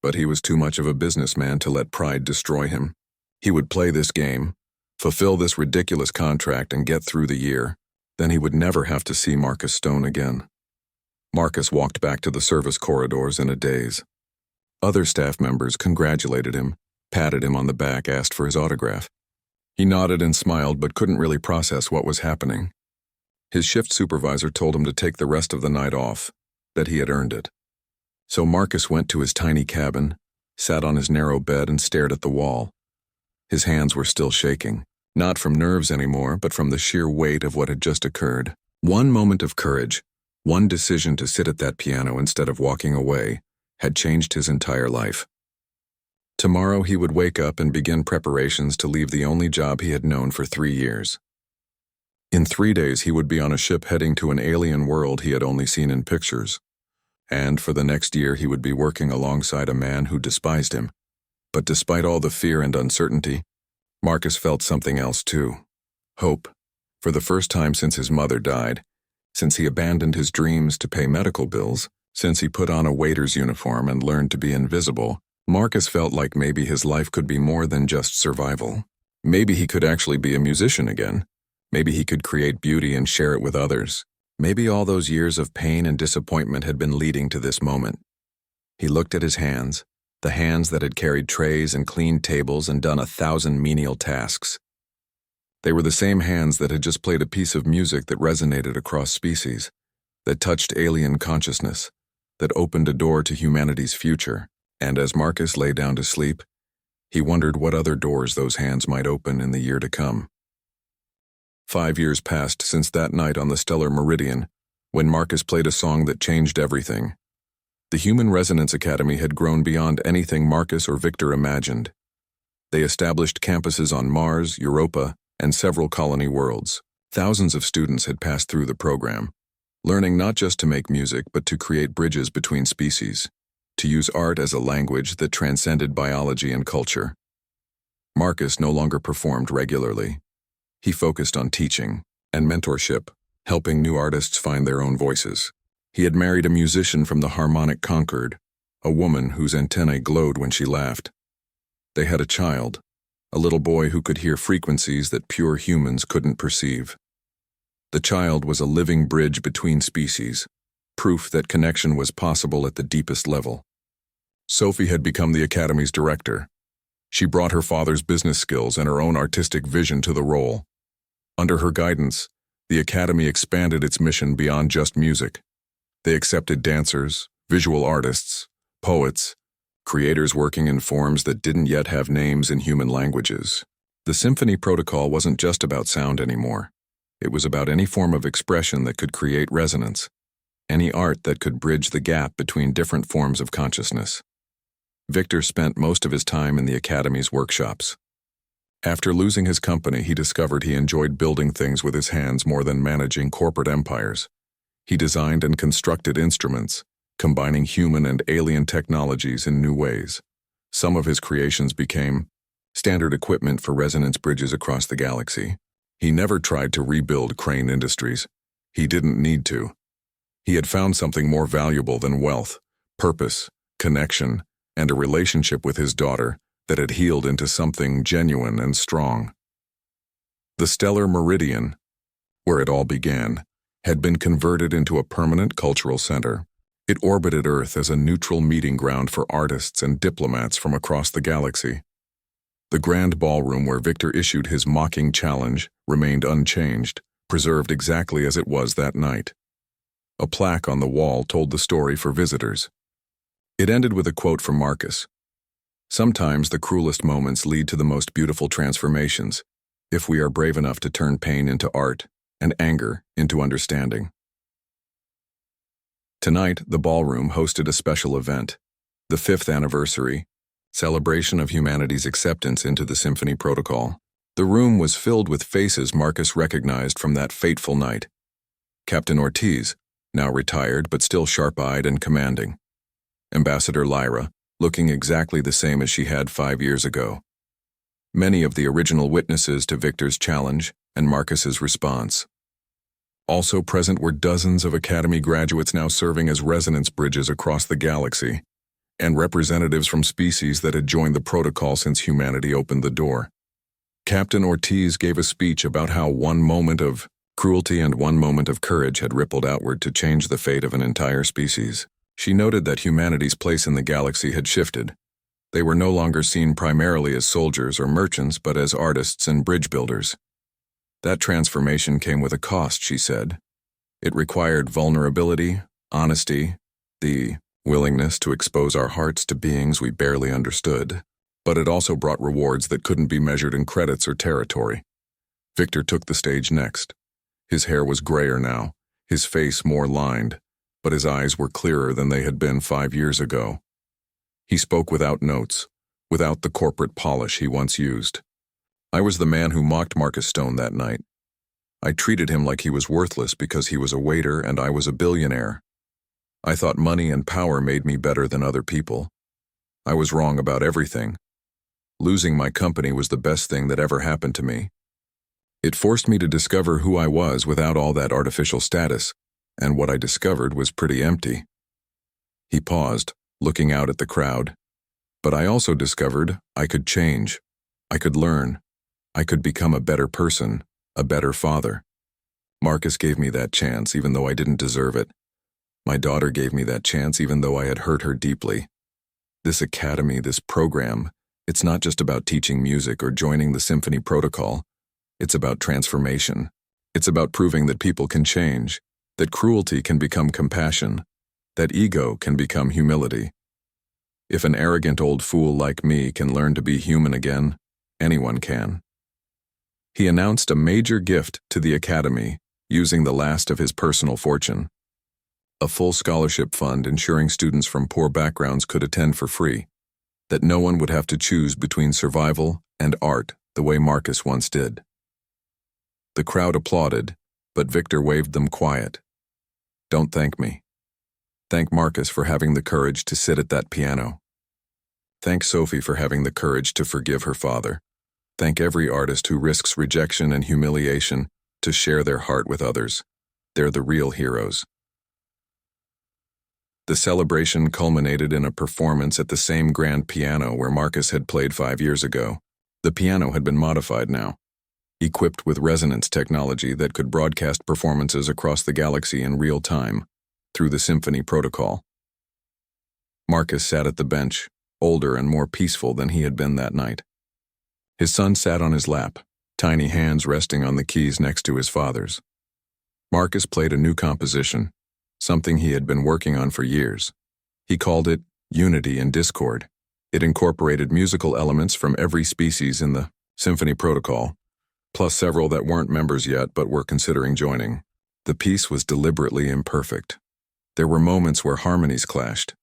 But he was too much of a businessman to let pride destroy him. He would play this game, fulfill this ridiculous contract and get through the year. Then he would never have to see Marcus Stone again. Marcus walked back to the service corridors in a daze. Other staff members congratulated him, patted him on the back, asked for his autograph. He nodded and smiled but couldn't really process what was happening. His shift supervisor told him to take the rest of the night off, that he had earned it. So Marcus went to his tiny cabin, sat on his narrow bed and stared at the wall. His hands were still shaking, not from nerves anymore, but from the sheer weight of what had just occurred. One moment of courage, one decision to sit at that piano instead of walking away, had changed his entire life. Tomorrow he would wake up and begin preparations to leave the only job he had known for 3 years. In 3 days he would be on a ship heading to an alien world he had only seen in pictures. And for the next year he would be working alongside a man who despised him. But despite all the fear and uncertainty, Marcus felt something else too. Hope. For the first time since his mother died, since he abandoned his dreams to pay medical bills, since he put on a waiter's uniform and learned to be invisible, Marcus felt like maybe his life could be more than just survival. Maybe he could actually be a musician again. Maybe he could create beauty and share it with others. Maybe all those years of pain and disappointment had been leading to this moment. He looked at his hands, the hands that had carried trays and cleaned tables and done 1,000 menial tasks. They were the same hands that had just played a piece of music that resonated across species, that touched alien consciousness, that opened a door to humanity's future. And as Marcus lay down to sleep, he wondered what other doors those hands might open in the year to come. 5 years passed since that night on the stellar meridian, when Marcus played a song that changed everything. The Human Resonance Academy had grown beyond anything Marcus or Victor imagined. They established campuses on Mars, Europa, and several colony worlds. Thousands of students had passed through the program, learning not just to make music but to create bridges between species, to use art as a language that transcended biology and culture. Marcus no longer performed regularly. He focused on teaching and mentorship, helping new artists find their own voices. He had married a musician from the harmonic Concord, a woman whose antennae glowed when she laughed. They had a child, a little boy who could hear frequencies that pure humans couldn't perceive. The child was a living bridge between species, proof that connection was possible at the deepest level. Sophie had become the Academy's director. She brought her father's business skills and her own artistic vision to the role. Under her guidance, the Academy expanded its mission beyond just music. They accepted dancers, visual artists, poets, creators working in forms that didn't yet have names in human languages. The symphony protocol wasn't just about sound anymore. It was about any form of expression that could create resonance, any art that could bridge the gap between different forms of consciousness. Victor spent most of his time in the Academy's workshops. After losing his company, he discovered he enjoyed building things with his hands more than managing corporate empires. He designed and constructed instruments, combining human and alien technologies in new ways. Some of his creations became standard equipment for resonance bridges across the galaxy. He never tried to rebuild Crane Industries. He didn't need to. He had found something more valuable than wealth, purpose, connection, and a relationship with his daughter that had healed into something genuine and strong. The stellar meridian, where it all began, had been converted into a permanent cultural center. It orbited Earth as a neutral meeting ground for artists and diplomats from across the galaxy. The grand ballroom where Victor issued his mocking challenge remained unchanged, preserved exactly as it was that night. A plaque on the wall told the story for visitors. It ended with a quote from Marcus. "Sometimes the cruelest moments lead to the most beautiful transformations, if we are brave enough to turn pain into art and anger into understanding." Tonight, the ballroom hosted a special event, the 5th anniversary, celebration of humanity's acceptance into the symphony protocol. The room was filled with faces Marcus recognized from that fateful night. Captain Ortiz, now retired but still sharp-eyed and commanding. Ambassador Lyra, looking exactly the same as she had 5 years ago. Many of the original witnesses to Victor's challenge and Marcus's response. Also present were dozens of Academy graduates now serving as resonance bridges across the galaxy, and representatives from species that had joined the protocol since humanity opened the door. Captain Ortiz gave a speech about how one moment of cruelty and one moment of courage had rippled outward to change the fate of an entire species. She noted that humanity's place in the galaxy had shifted. They were no longer seen primarily as soldiers or merchants, but as artists and bridge builders. That transformation came with a cost, she said. It required vulnerability, honesty, the willingness to expose our hearts to beings we barely understood. But it also brought rewards that couldn't be measured in credits or territory. Victor took the stage next. His hair was grayer now, his face more lined, but his eyes were clearer than they had been 5 years ago. He spoke without notes, without the corporate polish he once used. I was the man who mocked Marcus Stone that night. I treated him like he was worthless because he was a waiter and I was a billionaire. I thought money and power made me better than other people. I was wrong about everything. Losing my company was the best thing that ever happened to me. It forced me to discover who I was without all that artificial status, and what I discovered was pretty empty. He paused, looking out at the crowd. But I also discovered I could change. I could learn. I could become a better person, a better father. Marcus gave me that chance even though I didn't deserve it. My daughter gave me that chance even though I had hurt her deeply. This academy, this program, it's not just about teaching music or joining the symphony protocol. It's about transformation. It's about proving that people can change, that cruelty can become compassion, that ego can become humility. If an arrogant old fool like me can learn to be human again, anyone can. He announced a major gift to the academy, using the last of his personal fortune. A full scholarship fund ensuring students from poor backgrounds could attend for free, that no one would have to choose between survival and art the way Marcus once did. The crowd applauded, but Victor waved them quiet. Don't thank me. Thank Marcus for having the courage to sit at that piano. Thank Sophie for having the courage to forgive her father. Thank every artist who risks rejection and humiliation to share their heart with others. They're the real heroes. The celebration culminated in a performance at the same grand piano where Marcus had played 5 years ago. The piano had been modified now, equipped with resonance technology that could broadcast performances across the galaxy in real time, through the symphony protocol. Marcus sat at the bench, older and more peaceful than he had been that night. His son sat on his lap, tiny hands resting on the keys next to his father's. Marcus played a new composition, something he had been working on for years. He called it Unity in Discord. It incorporated musical elements from every species in the symphony protocol, plus several that weren't members yet but were considering joining. The piece was deliberately imperfect. There were moments where harmonies clashed,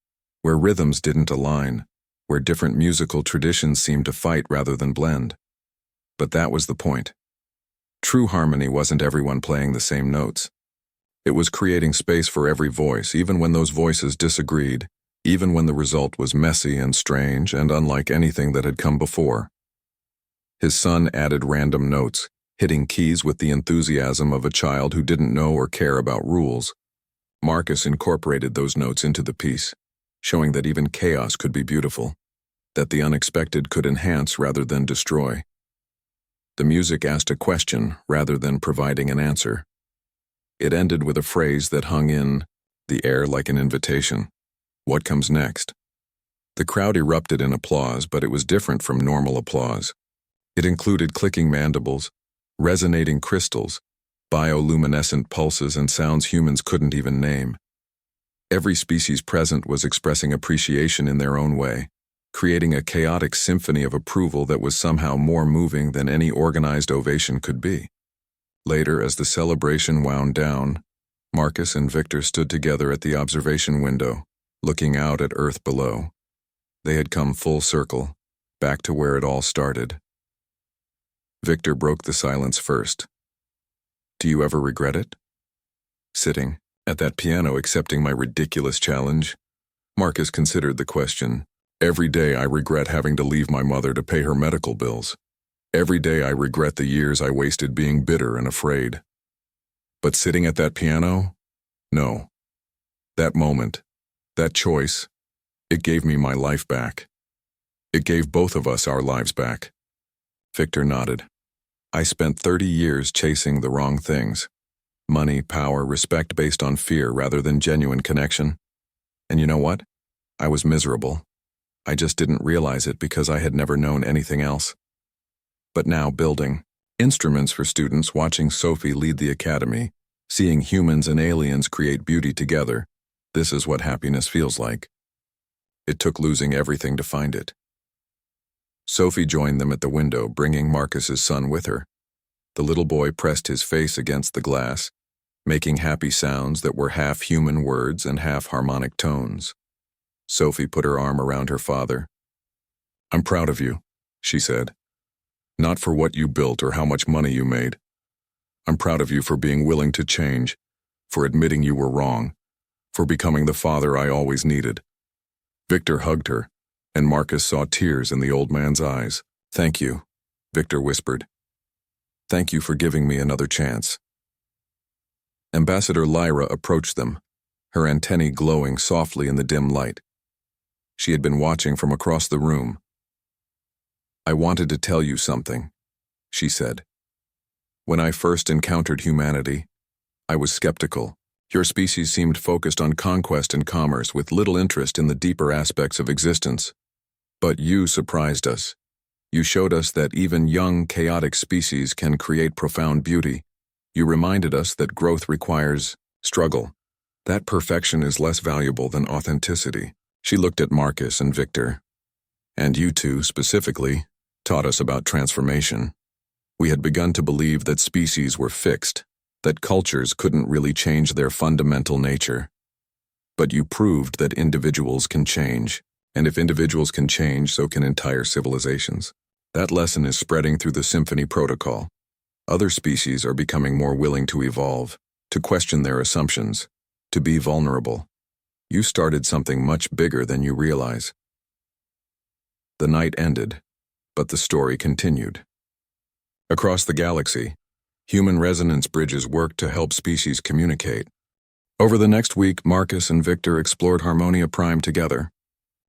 where rhythms didn't align, where different musical traditions seemed to fight rather than blend. But that was the point. True harmony wasn't everyone playing the same notes. It was creating space for every voice, even when those voices disagreed, even when the result was messy and strange and unlike anything that had come before. His son added random notes, hitting keys with the enthusiasm of a child who didn't know or care about rules. Marcus incorporated those notes into the piece, showing that even chaos could be beautiful, that the unexpected could enhance rather than destroy. The music asked a question rather than providing an answer. It ended with a phrase that hung in the air like an invitation. What comes next? The crowd erupted in applause, but it was different from normal applause. It included clicking mandibles, resonating crystals, bioluminescent pulses, and sounds humans couldn't even name. Every species present was expressing appreciation in their own way, creating a chaotic symphony of approval that was somehow more moving than any organized ovation could be. Later, as the celebration wound down, Marcus and Victor stood together at the observation window, looking out at Earth below. They had come full circle, back to where it all started. Victor broke the silence first. Do you ever regret it? Sitting at that piano accepting my ridiculous challenge, Marcus considered the question. Every day I regret having to leave my mother to pay her medical bills. Every day I regret the years I wasted being bitter and afraid. But sitting at that piano? No. That moment, that choice, it gave me my life back. It gave both of us our lives back. Victor nodded. I spent 30 years chasing the wrong things. Money, power, respect based on fear rather than genuine connection. And you know what? I was miserable. I just didn't realize it because I had never known anything else. But now building instruments for students, watching Sophie lead the academy, seeing humans and aliens create beauty together, this is what happiness feels like. It took losing everything to find it. Sophie joined them at the window, bringing Marcus's son with her. The little boy pressed his face against the glass, making happy sounds that were half human words and half harmonic tones. Sophie put her arm around her father. "I'm proud of you," she said. "Not for what you built or how much money you made. I'm proud of you for being willing to change, for admitting you were wrong, for becoming the father I always needed." Victor hugged her, and Marcus saw tears in the old man's eyes. "Thank you," Victor whispered. "Thank you for giving me another chance." Ambassador Lyra approached them, her antennae glowing softly in the dim light. She had been watching from across the room. "I wanted to tell you something," she said. "When I first encountered humanity, I was skeptical. Your species seemed focused on conquest and commerce with little interest in the deeper aspects of existence. But you surprised us. You showed us that even young, chaotic species can create profound beauty. You reminded us that growth requires struggle. That perfection is less valuable than authenticity." She looked at Marcus and Victor. "And you two, specifically, taught us about transformation. We had begun to believe that species were fixed, that cultures couldn't really change their fundamental nature. But you proved that individuals can change, and if individuals can change, so can entire civilizations. That lesson is spreading through the Symphony Protocol. Other species are becoming more willing to evolve, to question their assumptions, to be vulnerable. You started something much bigger than you realize." The night ended, but the story continued. Across the galaxy, human resonance bridges worked to help species communicate. Over the next week, Marcus and Victor explored Harmonia Prime together.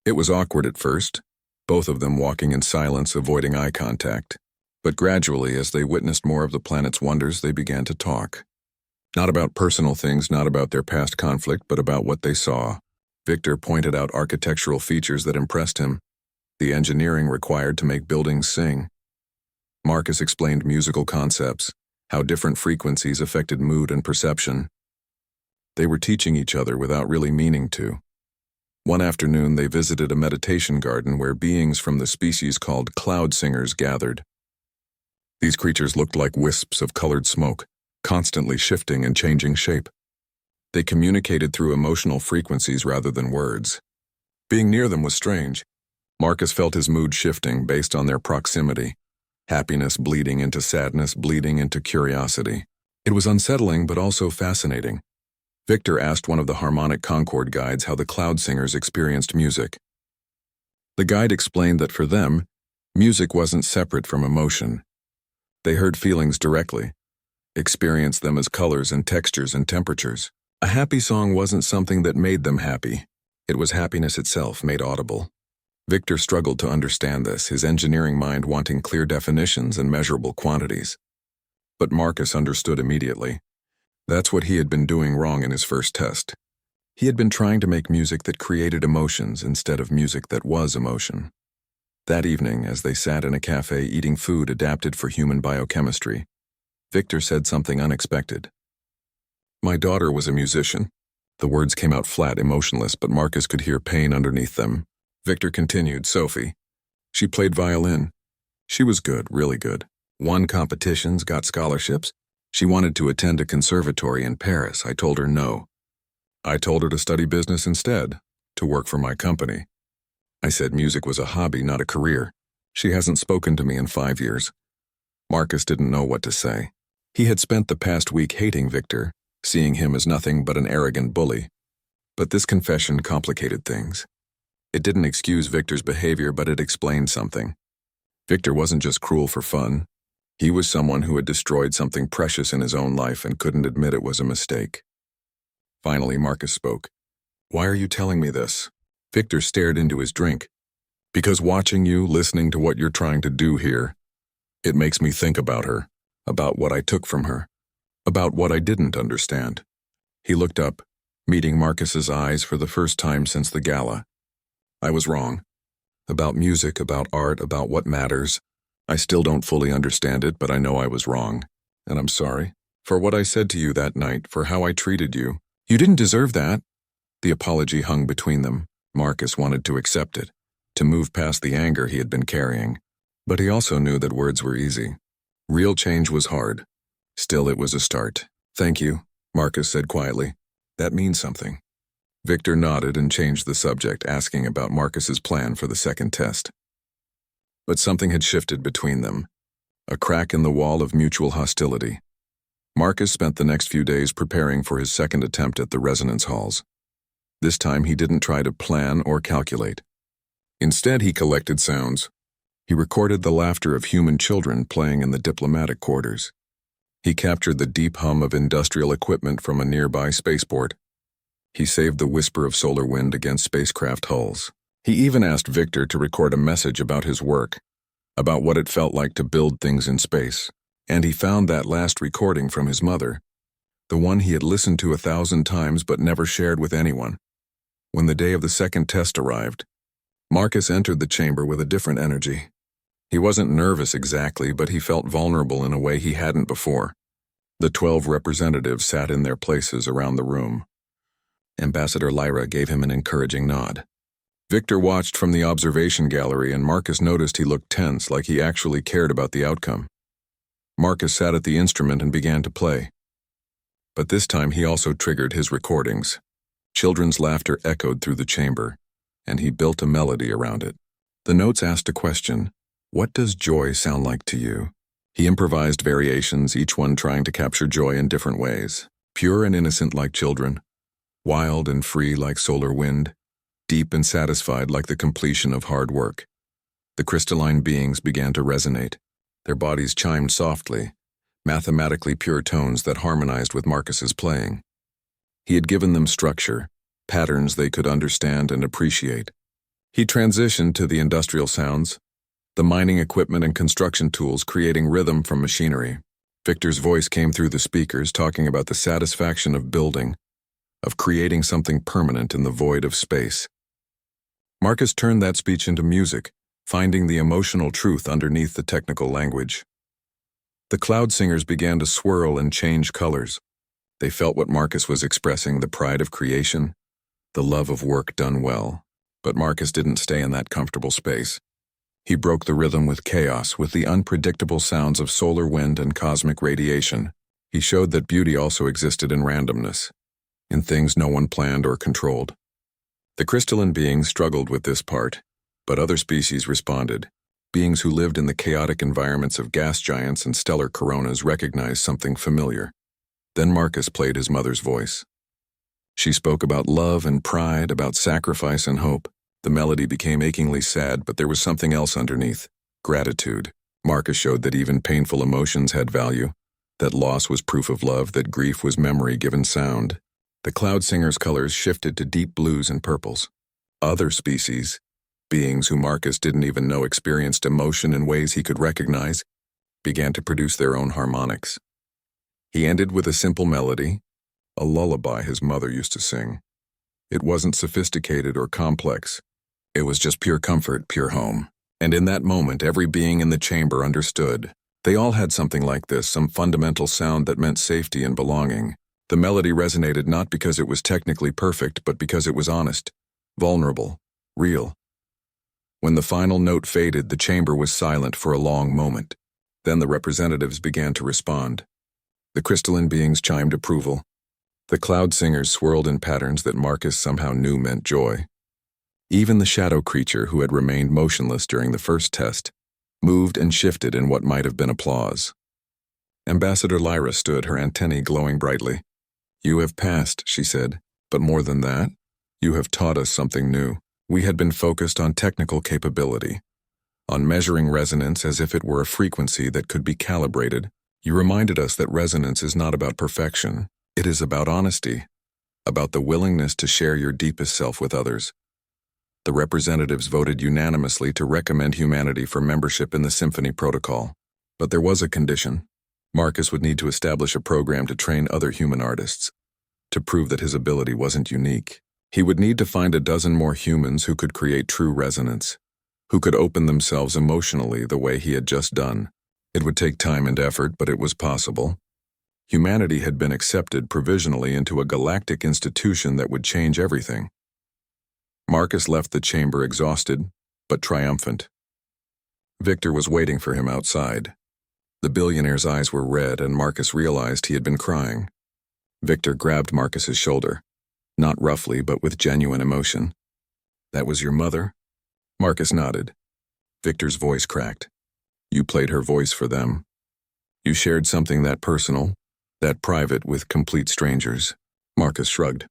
It was awkward at first, both of them walking in silence, avoiding eye contact. But gradually, as they witnessed more of the planet's wonders, they began to talk. Not about personal things, not about their past conflict, but about what they saw. Victor pointed out architectural features that impressed him, the engineering required to make buildings sing. Marcus explained musical concepts, how different frequencies affected mood and perception. They were teaching each other without really meaning to. One afternoon, they visited a meditation garden where beings from the species called cloud singers gathered. These creatures looked like wisps of colored smoke, constantly shifting and changing shape. They communicated through emotional frequencies rather than words. Being near them was strange. Marcus felt his mood shifting based on their proximity. Happiness bleeding into sadness, bleeding into curiosity. It was unsettling but also fascinating. Victor asked one of the Harmonic Concord guides how the cloud singers experienced music. The guide explained that for them, music wasn't separate from emotion. They heard feelings directly, experienced them as colors and textures and temperatures. A happy song wasn't something that made them happy. It was happiness itself made audible. Victor struggled to understand this, his engineering mind wanting clear definitions and measurable quantities. But Marcus understood immediately. That's what he had been doing wrong in his first test. He had been trying to make music that created emotions instead of music that was emotion. That evening, as they sat in a cafe eating food adapted for human biochemistry, Victor said something unexpected. "My daughter was a musician." The words came out flat, emotionless, but Marcus could hear pain underneath them. Victor continued, "Sophie. She played violin. She was good, really good. Won competitions, got scholarships. She wanted to attend a conservatory in Paris. I told her no. I told her to study business instead, to work for my company. I said music was a hobby, not a career. She hasn't spoken to me in 5 years." Marcus didn't know what to say. He had spent the past week hating Victor, seeing him as nothing but an arrogant bully. But this confession complicated things. It didn't excuse Victor's behavior, but it explained something. Victor wasn't just cruel for fun. He was someone who had destroyed something precious in his own life and couldn't admit it was a mistake. Finally, Marcus spoke. "Why are you telling me this?" Victor stared into his drink. "Because watching you, listening to what you're trying to do here, it makes me think about her, about what I took from her, about what I didn't understand." He looked up, meeting Marcus's eyes for the first time since the gala. "I was wrong. About music, about art, about what matters. I still don't fully understand it, but I know I was wrong. And I'm sorry. For what I said to you that night, for how I treated you. You didn't deserve that." The apology hung between them. Marcus wanted to accept it, to move past the anger he had been carrying. But he also knew that words were easy. Real change was hard. Still, it was a start. "Thank you," Marcus said quietly. "That means something." Victor nodded and changed the subject, asking about Marcus's plan for the second test. But something had shifted between them. A crack in the wall of mutual hostility. Marcus spent the next few days preparing for his second attempt at the resonance halls. This time he didn't try to plan or calculate. Instead, he collected sounds. He recorded the laughter of human children playing in the diplomatic quarters. He captured the deep hum of industrial equipment from a nearby spaceport. He saved the whisper of solar wind against spacecraft hulls. He even asked Victor to record a message about his work, about what it felt like to build things in space. And he found that last recording from his mother, the one he had listened to 1,000 times but never shared with anyone. When the day of the second test arrived, Marcus entered the chamber with a different energy. He wasn't nervous exactly, but he felt vulnerable in a way he hadn't before. The 12 representatives sat in their places around the room. Ambassador Lyra gave him an encouraging nod. Victor watched from the observation gallery, and Marcus noticed he looked tense, like he actually cared about the outcome. Marcus sat at the instrument and began to play. But this time he also triggered his recordings. Children's laughter echoed through the chamber, and he built a melody around it. The notes asked a question: "What does joy sound like to you?" He improvised variations, each one trying to capture joy in different ways. Pure and innocent like children, wild and free like solar wind, deep and satisfied like the completion of hard work. The crystalline beings began to resonate. Their bodies chimed softly, mathematically pure tones that harmonized with Marcus's playing. He had given them structure, patterns they could understand and appreciate. He transitioned to the industrial sounds, the mining equipment and construction tools creating rhythm from machinery. Victor's voice came through the speakers, talking about the satisfaction of building, of creating something permanent in the void of space. Marcus turned that speech into music, finding the emotional truth underneath the technical language. The cloud singers began to swirl and change colors. They felt what Marcus was expressing, the pride of creation, the love of work done well. But Marcus didn't stay in that comfortable space. He broke the rhythm with chaos, with the unpredictable sounds of solar wind and cosmic radiation. He showed that beauty also existed in randomness, in things no one planned or controlled. The crystalline beings struggled with this part, but other species responded. Beings who lived in the chaotic environments of gas giants and stellar coronas recognized something familiar. Then Marcus played his mother's voice. She spoke about love and pride, about sacrifice and hope. The melody became achingly sad, but there was something else underneath: gratitude. Marcus showed that even painful emotions had value, that loss was proof of love, that grief was memory given sound. The cloud singers' colors shifted to deep blues and purples. Other species, beings who Marcus didn't even know experienced emotion in ways he could recognize, began to produce their own harmonics. He ended with a simple melody, a lullaby his mother used to sing. It wasn't sophisticated or complex. It was just pure comfort, pure home. And in that moment, every being in the chamber understood. They all had something like this, some fundamental sound that meant safety and belonging. The melody resonated not because it was technically perfect, but because it was honest, vulnerable, real. When the final note faded, the chamber was silent for a long moment. Then the representatives began to respond. The crystalline beings chimed approval. The cloud singers swirled in patterns that Marcus somehow knew meant joy. Even the shadow creature, who had remained motionless during the first test, moved and shifted in what might have been applause. Ambassador Lyra stood, her antennae glowing brightly. "You have passed," she said, "but more than that, you have taught us something new. We had been focused on technical capability, on measuring resonance as if it were a frequency that could be calibrated. You reminded us that resonance is not about perfection. It is about honesty, about the willingness to share your deepest self with others." The representatives voted unanimously to recommend humanity for membership in the Symphony Protocol. But there was a condition. Marcus would need to establish a program to train other human artists, to prove that his ability wasn't unique. He would need to find a dozen more humans who could create true resonance, who could open themselves emotionally the way he had just done. It would take time and effort, but it was possible. Humanity had been accepted provisionally into a galactic institution that would change everything. Marcus left the chamber exhausted, but triumphant. Victor was waiting for him outside. The billionaire's eyes were red, and Marcus realized he had been crying. Victor grabbed Marcus's shoulder, not roughly, but with genuine emotion. "That was your mother?" Marcus nodded. Victor's voice cracked. "You played her voice for them. You shared something that personal, that private with complete strangers." Marcus shrugged.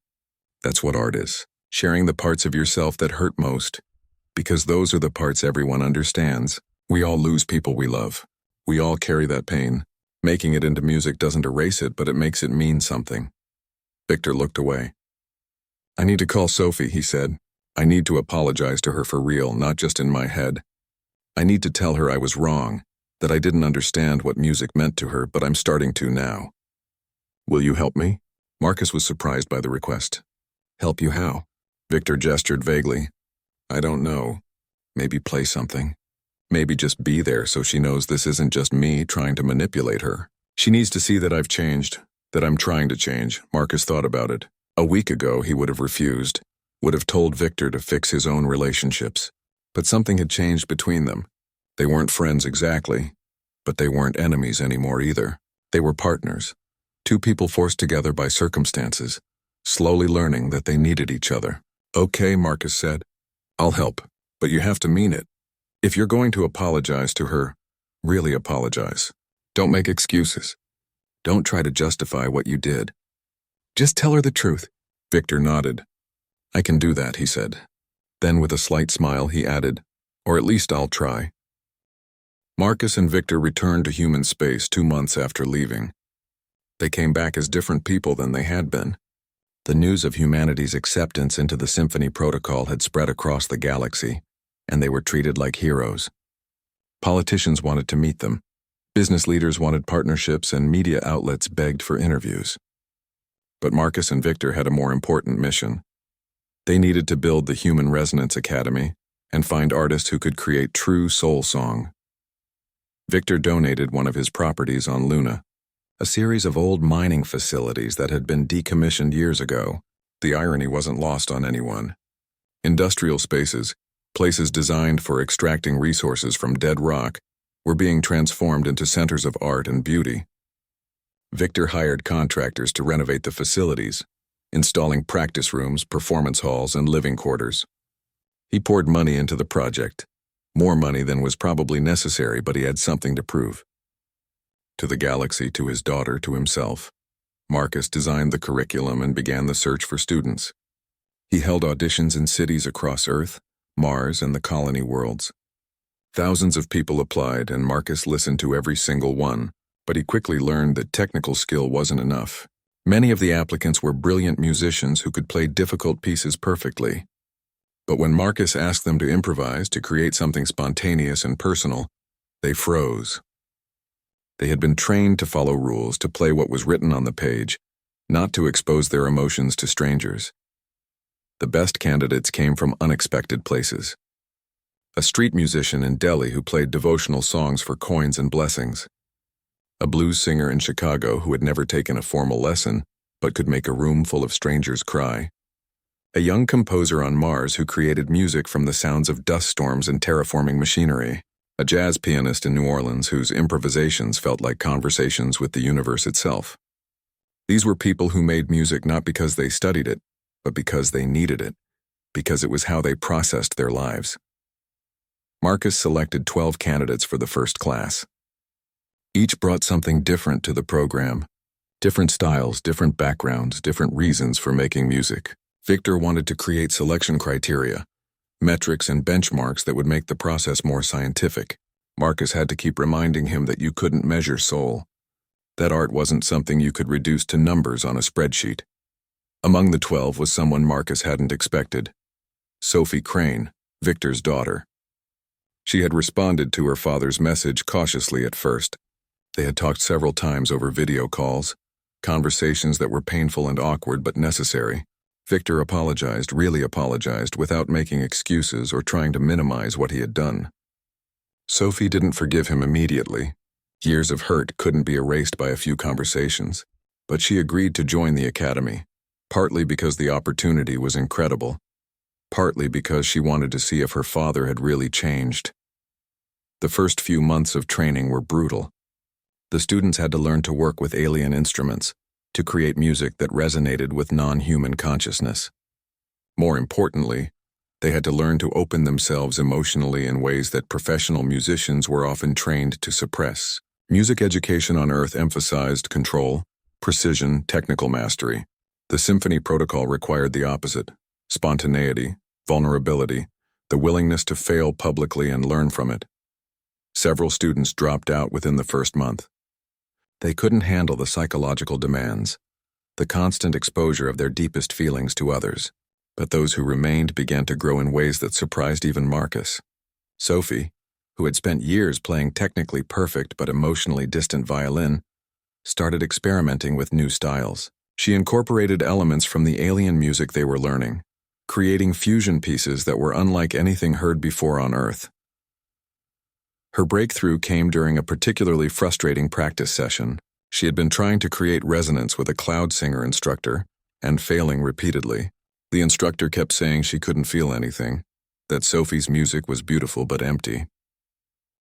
"That's what art is. Sharing the parts of yourself that hurt most. Because those are the parts everyone understands. We all lose people we love. We all carry that pain. Making it into music doesn't erase it, but it makes it mean something." Victor looked away. "I need to call Sophie," he said. "I need to apologize to her for real, not just in my head. I need to tell her I was wrong, that I didn't understand what music meant to her, but I'm starting to now." "Will you help me?" Marcus was surprised by the request. "Help you how?" Victor gestured vaguely. "I don't know. Maybe play something. Maybe just be there so she knows this isn't just me trying to manipulate her. She needs to see that I've changed, that I'm trying to change." Marcus thought about it. A week ago, he would have refused, would have told Victor to fix his own relationships. But something had changed between them. They weren't friends exactly, but they weren't enemies anymore either. They were partners. Two people forced together by circumstances, slowly learning that they needed each other. "Okay," Marcus said. "I'll help, but you have to mean it. If you're going to apologize to her, really apologize. Don't make excuses. Don't try to justify what you did. Just tell her the truth." Victor nodded. "I can do that," he said. Then with a slight smile he added, "Or at least I'll try." Marcus and Victor returned to human space 2 months after leaving. They came back as different people than they had been. The news of humanity's acceptance into the Symphony Protocol had spread across the galaxy, and they were treated like heroes. Politicians wanted to meet them. Business leaders wanted partnerships, and media outlets begged for interviews. But Marcus and Victor had a more important mission. They needed to build the Human Resonance Academy and find artists who could create true soul song. Victor donated one of his properties on Luna, a series of old mining facilities that had been decommissioned years ago. The irony wasn't lost on anyone. Industrial spaces, places designed for extracting resources from dead rock, were being transformed into centers of art and beauty. Victor hired contractors to renovate the facilities, installing practice rooms, performance halls, and living quarters. He poured money into the project, more money than was probably necessary, but he had something to prove. To the galaxy, to his daughter, to himself, Marcus designed the curriculum and began the search for students. He held auditions in cities across Earth, Mars, and the colony worlds. Thousands of people applied, and Marcus listened to every single one, but he quickly learned that technical skill wasn't enough. Many of the applicants were brilliant musicians who could play difficult pieces perfectly. But when Marcus asked them to improvise, to create something spontaneous and personal, they froze. They had been trained to follow rules, to play what was written on the page, not to expose their emotions to strangers. The best candidates came from unexpected places. A street musician in Delhi who played devotional songs for coins and blessings. A blues singer in Chicago who had never taken a formal lesson, but could make a room full of strangers cry. A young composer on Mars who created music from the sounds of dust storms and terraforming machinery. A jazz pianist in New Orleans whose improvisations felt like conversations with the universe itself. These were people who made music not because they studied it, but because they needed it, because it was how they processed their lives. Marcus selected 12 candidates for the first class. Each brought something different to the program. Different styles, different backgrounds, different reasons for making music. Victor wanted to create selection criteria, metrics and benchmarks that would make the process more scientific. Marcus had to keep reminding him that you couldn't measure soul. That art wasn't something you could reduce to numbers on a spreadsheet. Among the 12 was someone Marcus hadn't expected. Sophie Crane, Victor's daughter. She had responded to her father's message cautiously at first. They had talked several times over video calls, conversations that were painful and awkward but necessary. Victor apologized, really apologized, without making excuses or trying to minimize what he had done. Sophie didn't forgive him immediately. Years of hurt couldn't be erased by a few conversations, but she agreed to join the academy, partly because the opportunity was incredible, partly because she wanted to see if her father had really changed. The first few months of training were brutal. The students had to learn to work with alien instruments, to create music that resonated with non-human consciousness. More importantly, they had to learn to open themselves emotionally in ways that professional musicians were often trained to suppress. Music education on Earth emphasized control, precision, technical mastery. The symphony protocol required the opposite: spontaneity, vulnerability, the willingness to fail publicly and learn from it. Several students dropped out within the first month. They couldn't handle the psychological demands, the constant exposure of their deepest feelings to others. But those who remained began to grow in ways that surprised even Marcus. Sophie, who had spent years playing technically perfect but emotionally distant violin, started experimenting with new styles. She incorporated elements from the alien music they were learning, creating fusion pieces that were unlike anything heard before on Earth. Her breakthrough came during a particularly frustrating practice session. She had been trying to create resonance with a cloud singer instructor and failing repeatedly. The instructor kept saying she couldn't feel anything, that Sophie's music was beautiful but empty.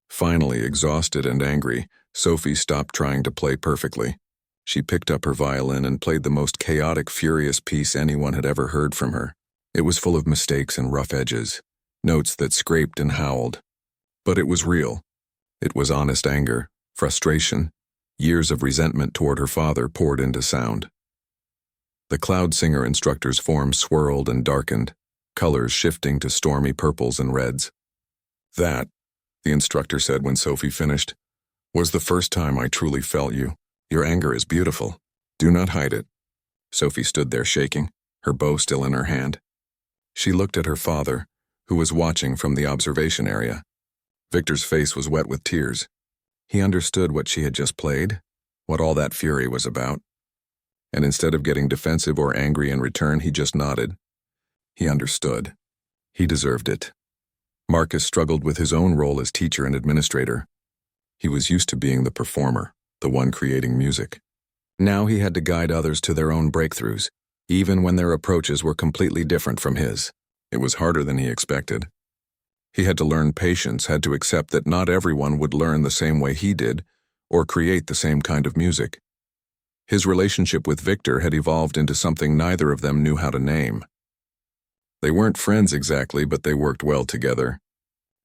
Finally, exhausted and angry, Sophie stopped trying to play perfectly. She picked up her violin and played the most chaotic, furious piece anyone had ever heard from her. It was full of mistakes and rough edges, notes that scraped and howled. But it was real. It was honest anger, frustration, years of resentment toward her father poured into sound. The cloud singer instructor's form swirled and darkened, colors shifting to stormy purples and reds. "That," the instructor said when Sophie finished, "was the first time I truly felt you. Your anger is beautiful. Do not hide it." Sophie stood there shaking, her bow still in her hand. She looked at her father, who was watching from the observation area. Victor's face was wet with tears. He understood what she had just played, what all that fury was about. And instead of getting defensive or angry in return, he just nodded. He understood. He deserved it. Marcus struggled with his own role as teacher and administrator. He was used to being the performer, the one creating music. Now he had to guide others to their own breakthroughs, even when their approaches were completely different from his. It was harder than he expected. He had to learn patience, had to accept that not everyone would learn the same way he did, or create the same kind of music. His relationship with Victor had evolved into something neither of them knew how to name. They weren't friends exactly, but they worked well together.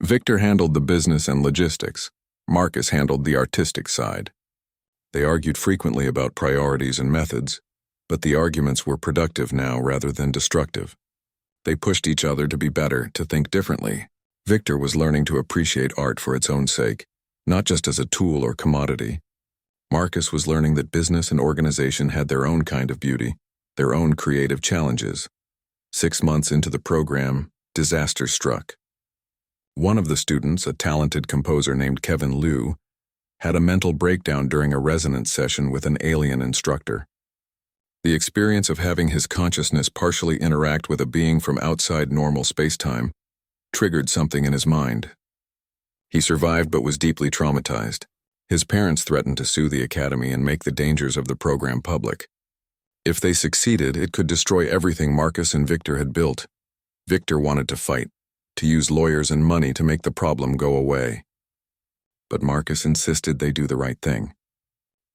Victor handled the business and logistics. Marcus handled the artistic side. They argued frequently about priorities and methods, but the arguments were productive now rather than destructive. They pushed each other to be better, to think differently. Victor was learning to appreciate art for its own sake, not just as a tool or commodity. Marcus was learning that business and organization had their own kind of beauty, their own creative challenges. 6 months into the program, disaster struck. One of the students, a talented composer named Kevin Liu, had a mental breakdown during a resonance session with an alien instructor. The experience of having his consciousness partially interact with a being from outside normal space-time triggered something in his mind. He survived but was deeply traumatized. His parents threatened to sue the academy and make the dangers of the program public. If they succeeded, it could destroy everything Marcus and Victor had built. Victor wanted to fight, to use lawyers and money to make the problem go away. But Marcus insisted they do the right thing.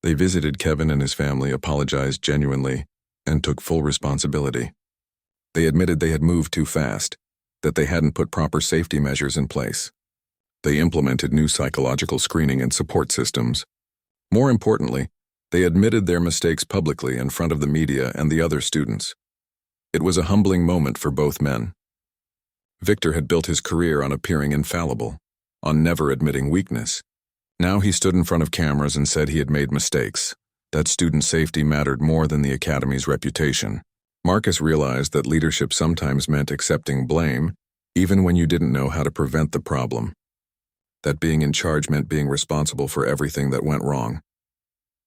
They visited Kevin and his family, apologized genuinely, and took full responsibility. They admitted they had moved too fast, that they hadn't put proper safety measures in place. They implemented new psychological screening and support systems. More importantly, they admitted their mistakes publicly in front of the media and the other students. It was a humbling moment for both men. Victor had built his career on appearing infallible, on never admitting weakness. Now he stood in front of cameras and said he had made mistakes, that student safety mattered more than the academy's reputation. Marcus realized that leadership sometimes meant accepting blame, even when you didn't know how to prevent the problem. That being in charge meant being responsible for everything that went wrong.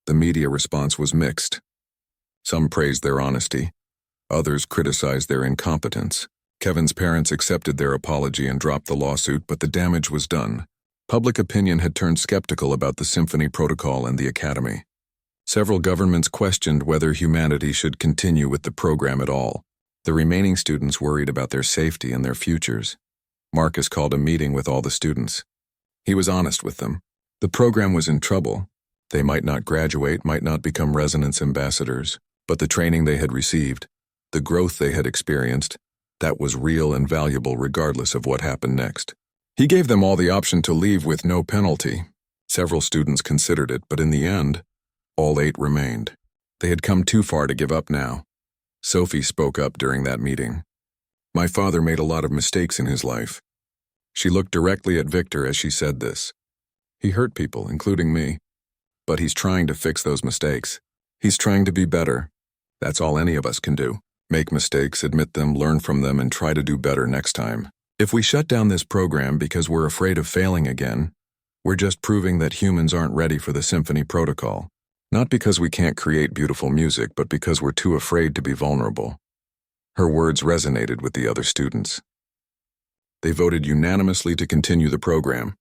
The media response was mixed. Some praised their honesty. Others criticized their incompetence. Kevin's parents accepted their apology and dropped the lawsuit, but the damage was done. Public opinion had turned skeptical about the symphony protocol and the academy. Several governments questioned whether humanity should continue with the program at all. The remaining students worried about their safety and their futures. Marcus called a meeting with all the students. He was honest with them. The program was in trouble, They might not graduate, might not become resonance ambassadors, but the training they had received, the growth they had experienced, that was real and valuable regardless of what happened next. He gave them all the option to leave with no penalty. Several students considered it, but in the end, all 8 remained. They had come too far to give up now. Sophie spoke up during that meeting. My father made a lot of mistakes in his life. She looked directly at Victor as she said this. He hurt people, including me. But he's trying to fix those mistakes. He's trying to be better. That's all any of us can do. Make mistakes, admit them, learn from them, and try to do better next time. If we shut down this program because we're afraid of failing again, we're just proving that humans aren't ready for the symphony protocol. Not because we can't create beautiful music, but because we're too afraid to be vulnerable. Her words resonated with the other students. They voted unanimously to continue the program.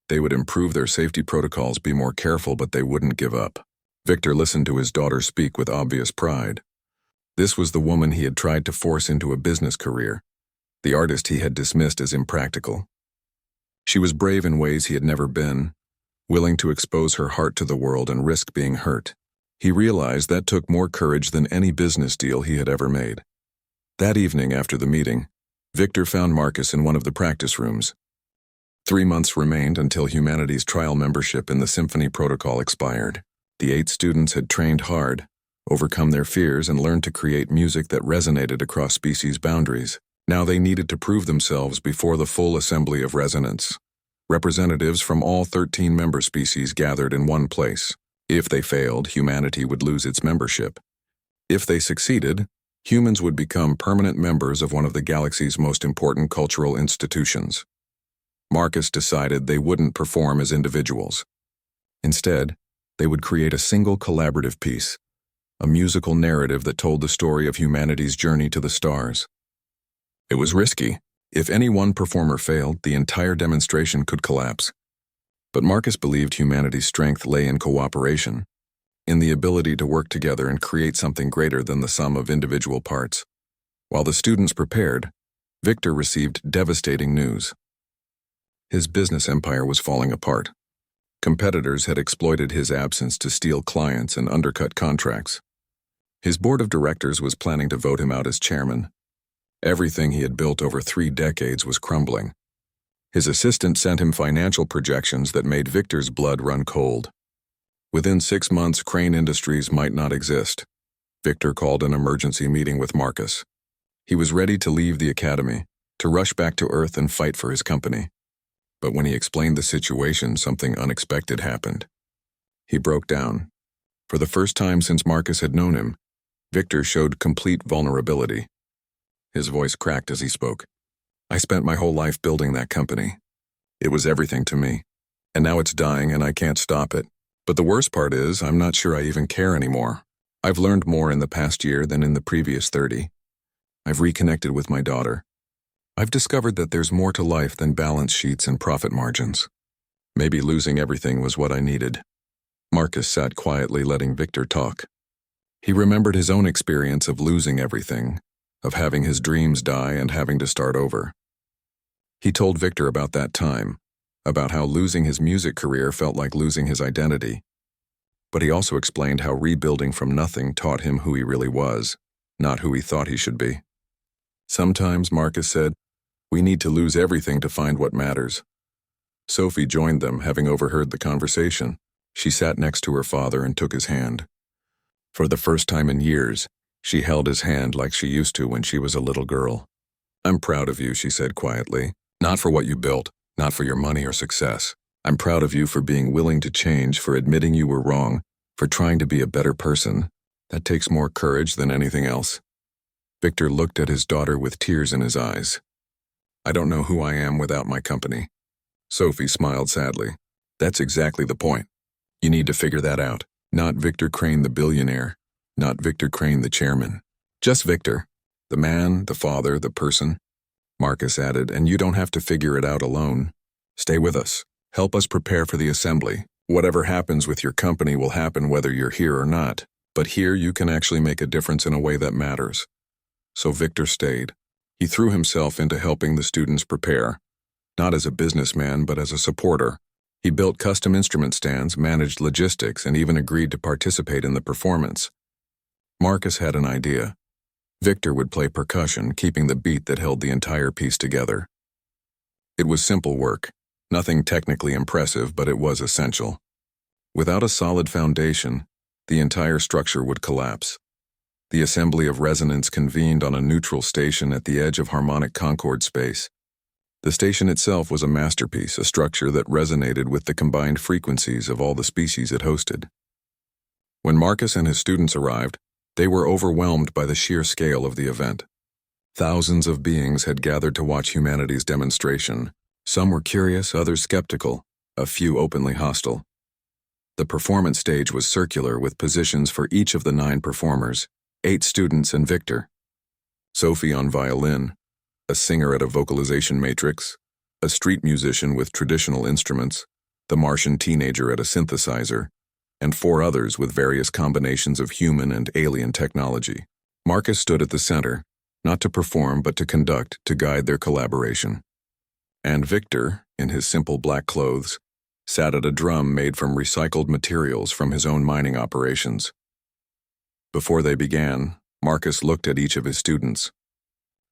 They would improve their safety protocols, be more careful, but they wouldn't give up. Victor listened to his daughter speak with obvious pride. This was the woman he had tried to force into a business career, the artist he had dismissed as impractical. She was brave in ways he had never been, willing to expose her heart to the world and risk being hurt. He realized that took more courage than any business deal he had ever made. That evening after the meeting, Victor found Marcus in one of the practice rooms. 3 months remained until humanity's trial membership in the symphony protocol expired. The 8 students had trained hard, overcome their fears, and learned to create music that resonated across species boundaries. Now they needed to prove themselves before the full assembly of resonance. Representatives from all 13 member species gathered in one place. If they failed, humanity would lose its membership. If they succeeded, humans would become permanent members of one of the galaxy's most important cultural institutions. Marcus decided they wouldn't perform as individuals. Instead, they would create a single collaborative piece, a musical narrative that told the story of humanity's journey to the stars. It was risky. If any one performer failed, the entire demonstration could collapse. But Marcus believed humanity's strength lay in cooperation, in the ability to work together and create something greater than the sum of individual parts. While the students prepared, Victor received devastating news. His business empire was falling apart. Competitors had exploited his absence to steal clients and undercut contracts. His board of directors was planning to vote him out as chairman. Everything he had built over 3 decades was crumbling. His assistant sent him financial projections that made Victor's blood run cold. Within 6 months, Crane Industries might not exist. Victor called an emergency meeting with Marcus. He was ready to leave the academy, to rush back to Earth and fight for his company. But when he explained the situation, something unexpected happened. He broke down. For the first time since Marcus had known him, Victor showed complete vulnerability. His voice cracked as he spoke. I spent my whole life building that company. It was everything to me. And now it's dying and I can't stop it. But the worst part is, I'm not sure I even care anymore. I've learned more in the past year than in the previous 30. I've reconnected with my daughter. I've discovered that there's more to life than balance sheets and profit margins. Maybe losing everything was what I needed. Marcus sat quietly, letting Victor talk. He remembered his own experience of losing everything, of having his dreams die and having to start over. He told Victor about that time, about how losing his music career felt like losing his identity. But he also explained how rebuilding from nothing taught him who he really was, not who he thought he should be. Sometimes, Marcus said, we need to lose everything to find what matters. Sophie joined them, having overheard the conversation. She sat next to her father and took his hand. For the first time in years, she held his hand like she used to when she was a little girl. I'm proud of you, she said quietly. Not for what you built, not for your money or success. I'm proud of you for being willing to change, for admitting you were wrong, for trying to be a better person. That takes more courage than anything else. Victor looked at his daughter with tears in his eyes. I don't know who I am without my company. Sophie smiled sadly. That's exactly the point. You need to figure that out. Not Victor Crane the billionaire, not Victor Crane the chairman. Just Victor, the man, the father, the person. Marcus added, and you don't have to figure it out alone. Stay with us. Help us prepare for the assembly. Whatever happens with your company will happen whether you're here or not. But here you can actually make a difference in a way that matters. So Victor stayed. He threw himself into helping the students prepare, not as a businessman but as a supporter, He built custom instrument stands, managed logistics, and even agreed to participate in the performance. Marcus had an idea. Victor would play percussion, keeping the beat that held the entire piece together. It was simple work, nothing technically impressive, but it was essential. Without a solid foundation, the entire structure would collapse. The assembly of resonance convened on a neutral station at the edge of harmonic concord space. The station itself was a masterpiece, a structure that resonated with the combined frequencies of all the species it hosted. When Marcus and his students arrived, they were overwhelmed by the sheer scale of the event. Thousands of beings had gathered to watch humanity's demonstration. Some were curious, others skeptical, a few openly hostile. The performance stage was circular with positions for each of the 9 performers, 8 students and Victor. Sophie on violin, a singer at a vocalization matrix, a street musician with traditional instruments, the Martian teenager at a synthesizer, and 4 others with various combinations of human and alien technology. Marcus stood at the center, not to perform but to conduct, to guide their collaboration. And Victor, in his simple black clothes, sat at a drum made from recycled materials from his own mining operations. Before they began, Marcus looked at each of his students.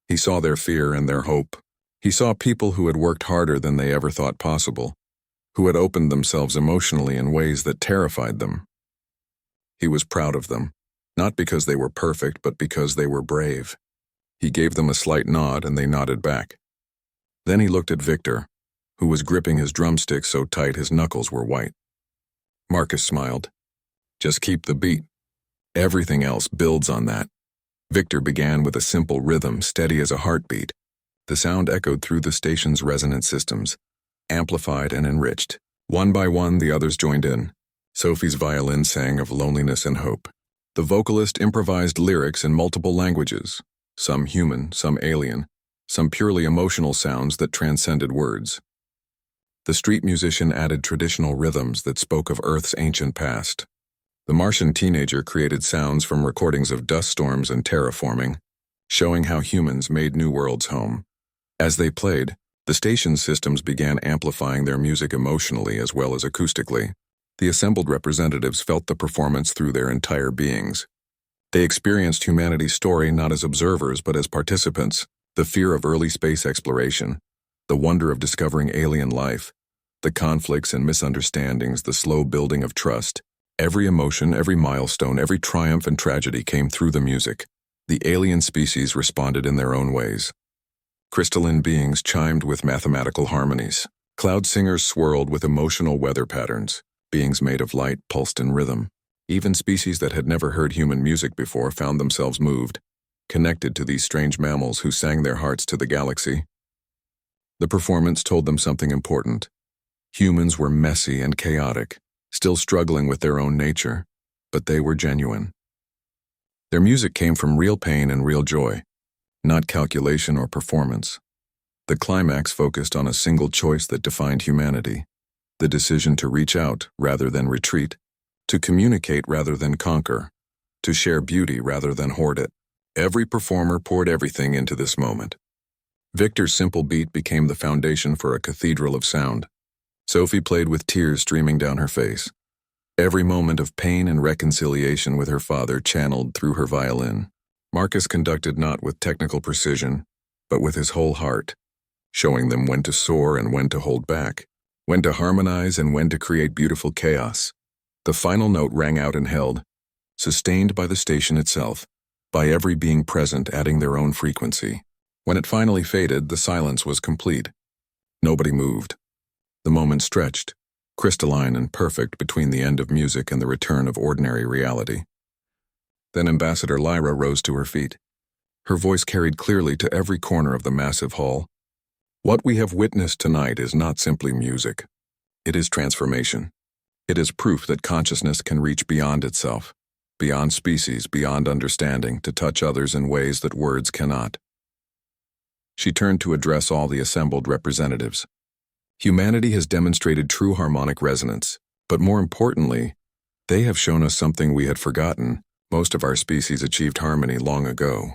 He saw their fear and their hope. He saw people who had worked harder than they ever thought possible, who had opened themselves emotionally in ways that terrified them. He was proud of them, not because they were perfect, but because they were brave. He gave them a slight nod, and they nodded back. Then he looked at Victor, who was gripping his drumstick so tight his knuckles were white. Marcus smiled. Just keep the beat. Everything else builds on that. Victor began with a simple rhythm, steady as a heartbeat. The sound echoed through the station's resonance systems, amplified and enriched. One by one, the others joined in. Sophie's violin sang of loneliness and hope. The vocalist improvised lyrics in multiple languages, some human, some alien, some purely emotional sounds that transcended words. The street musician added traditional rhythms that spoke of Earth's ancient past. The Martian teenager created sounds from recordings of dust storms and terraforming, showing how humans made new worlds home. As they played, the station's systems began amplifying their music emotionally as well as acoustically. The assembled representatives felt the performance through their entire beings. They experienced humanity's story not as observers but as participants, the fear of early space exploration, the wonder of discovering alien life, the conflicts and misunderstandings, the slow building of trust. Every emotion, every milestone, every triumph and tragedy came through the music. The alien species responded in their own ways. Crystalline beings chimed with mathematical harmonies. Cloud singers swirled with emotional weather patterns. Beings made of light pulsed in rhythm. Even species that had never heard human music before found themselves moved, connected to these strange mammals who sang their hearts to the galaxy. The performance told them something important. Humans were messy and chaotic, still struggling with their own nature, but they were genuine. Their music came from real pain and real joy, not calculation or performance. The climax focused on a single choice that defined humanity, the decision to reach out rather than retreat, to communicate rather than conquer, to share beauty rather than hoard it. Every performer poured everything into this moment. Victor's simple beat became the foundation for a cathedral of sound. Sophie played with tears streaming down her face. Every moment of pain and reconciliation with her father channeled through her violin. Marcus conducted not with technical precision, but with his whole heart, showing them when to soar and when to hold back, when to harmonize and when to create beautiful chaos. The final note rang out and held, sustained by the station itself, by every being present adding their own frequency. When it finally faded, the silence was complete. Nobody moved. The moment stretched, crystalline and perfect between the end of music and the return of ordinary reality. Then Ambassador Lyra rose to her feet. Her voice carried clearly to every corner of the massive hall. What we have witnessed tonight is not simply music. It is transformation. It is proof that consciousness can reach beyond itself, beyond species, beyond understanding, to touch others in ways that words cannot. She turned to address all the assembled representatives. Humanity has demonstrated true harmonic resonance, but more importantly, they have shown us something we had forgotten. Most of our species achieved harmony long ago.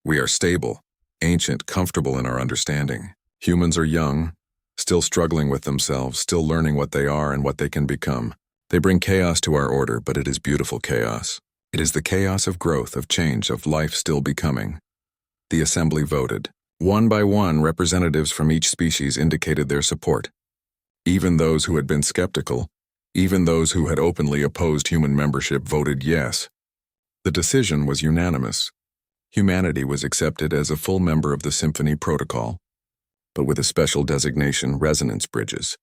We are stable, ancient, comfortable in our understanding. Humans are young, still struggling with themselves, still learning what they are and what they can become. They bring chaos to our order, but it is beautiful chaos. It is the chaos of growth, of change, of life still becoming. The assembly voted. One by one, representatives from each species indicated their support. Even those who had been skeptical, even those who had openly opposed human membership voted yes. The decision was unanimous. Humanity was accepted as a full member of the Symphony Protocol, but with a special designation, resonance bridges.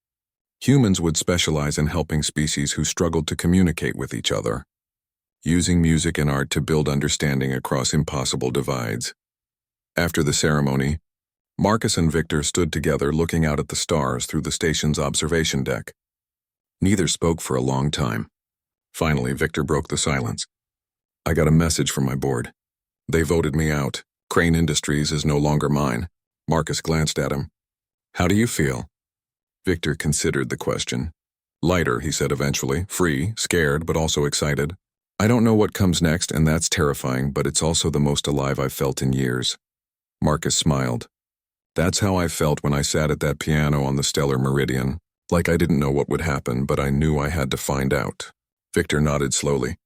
Humans would specialize in helping species who struggled to communicate with each other, using music and art to build understanding across impossible divides. After the ceremony, Marcus and Victor stood together looking out at the stars through the station's observation deck. Neither spoke for a long time. Finally, Victor broke the silence. I got a message from my board. They voted me out. Crane Industries is no longer mine. Marcus glanced at him. How do you feel? Victor considered the question. Lighter, he said eventually. Free, scared, but also excited. I don't know what comes next, and that's terrifying, but it's also the most alive I've felt in years. Marcus smiled. That's how I felt when I sat at that piano on the stellar meridian. Like I didn't know what would happen, but I knew I had to find out. Victor nodded slowly.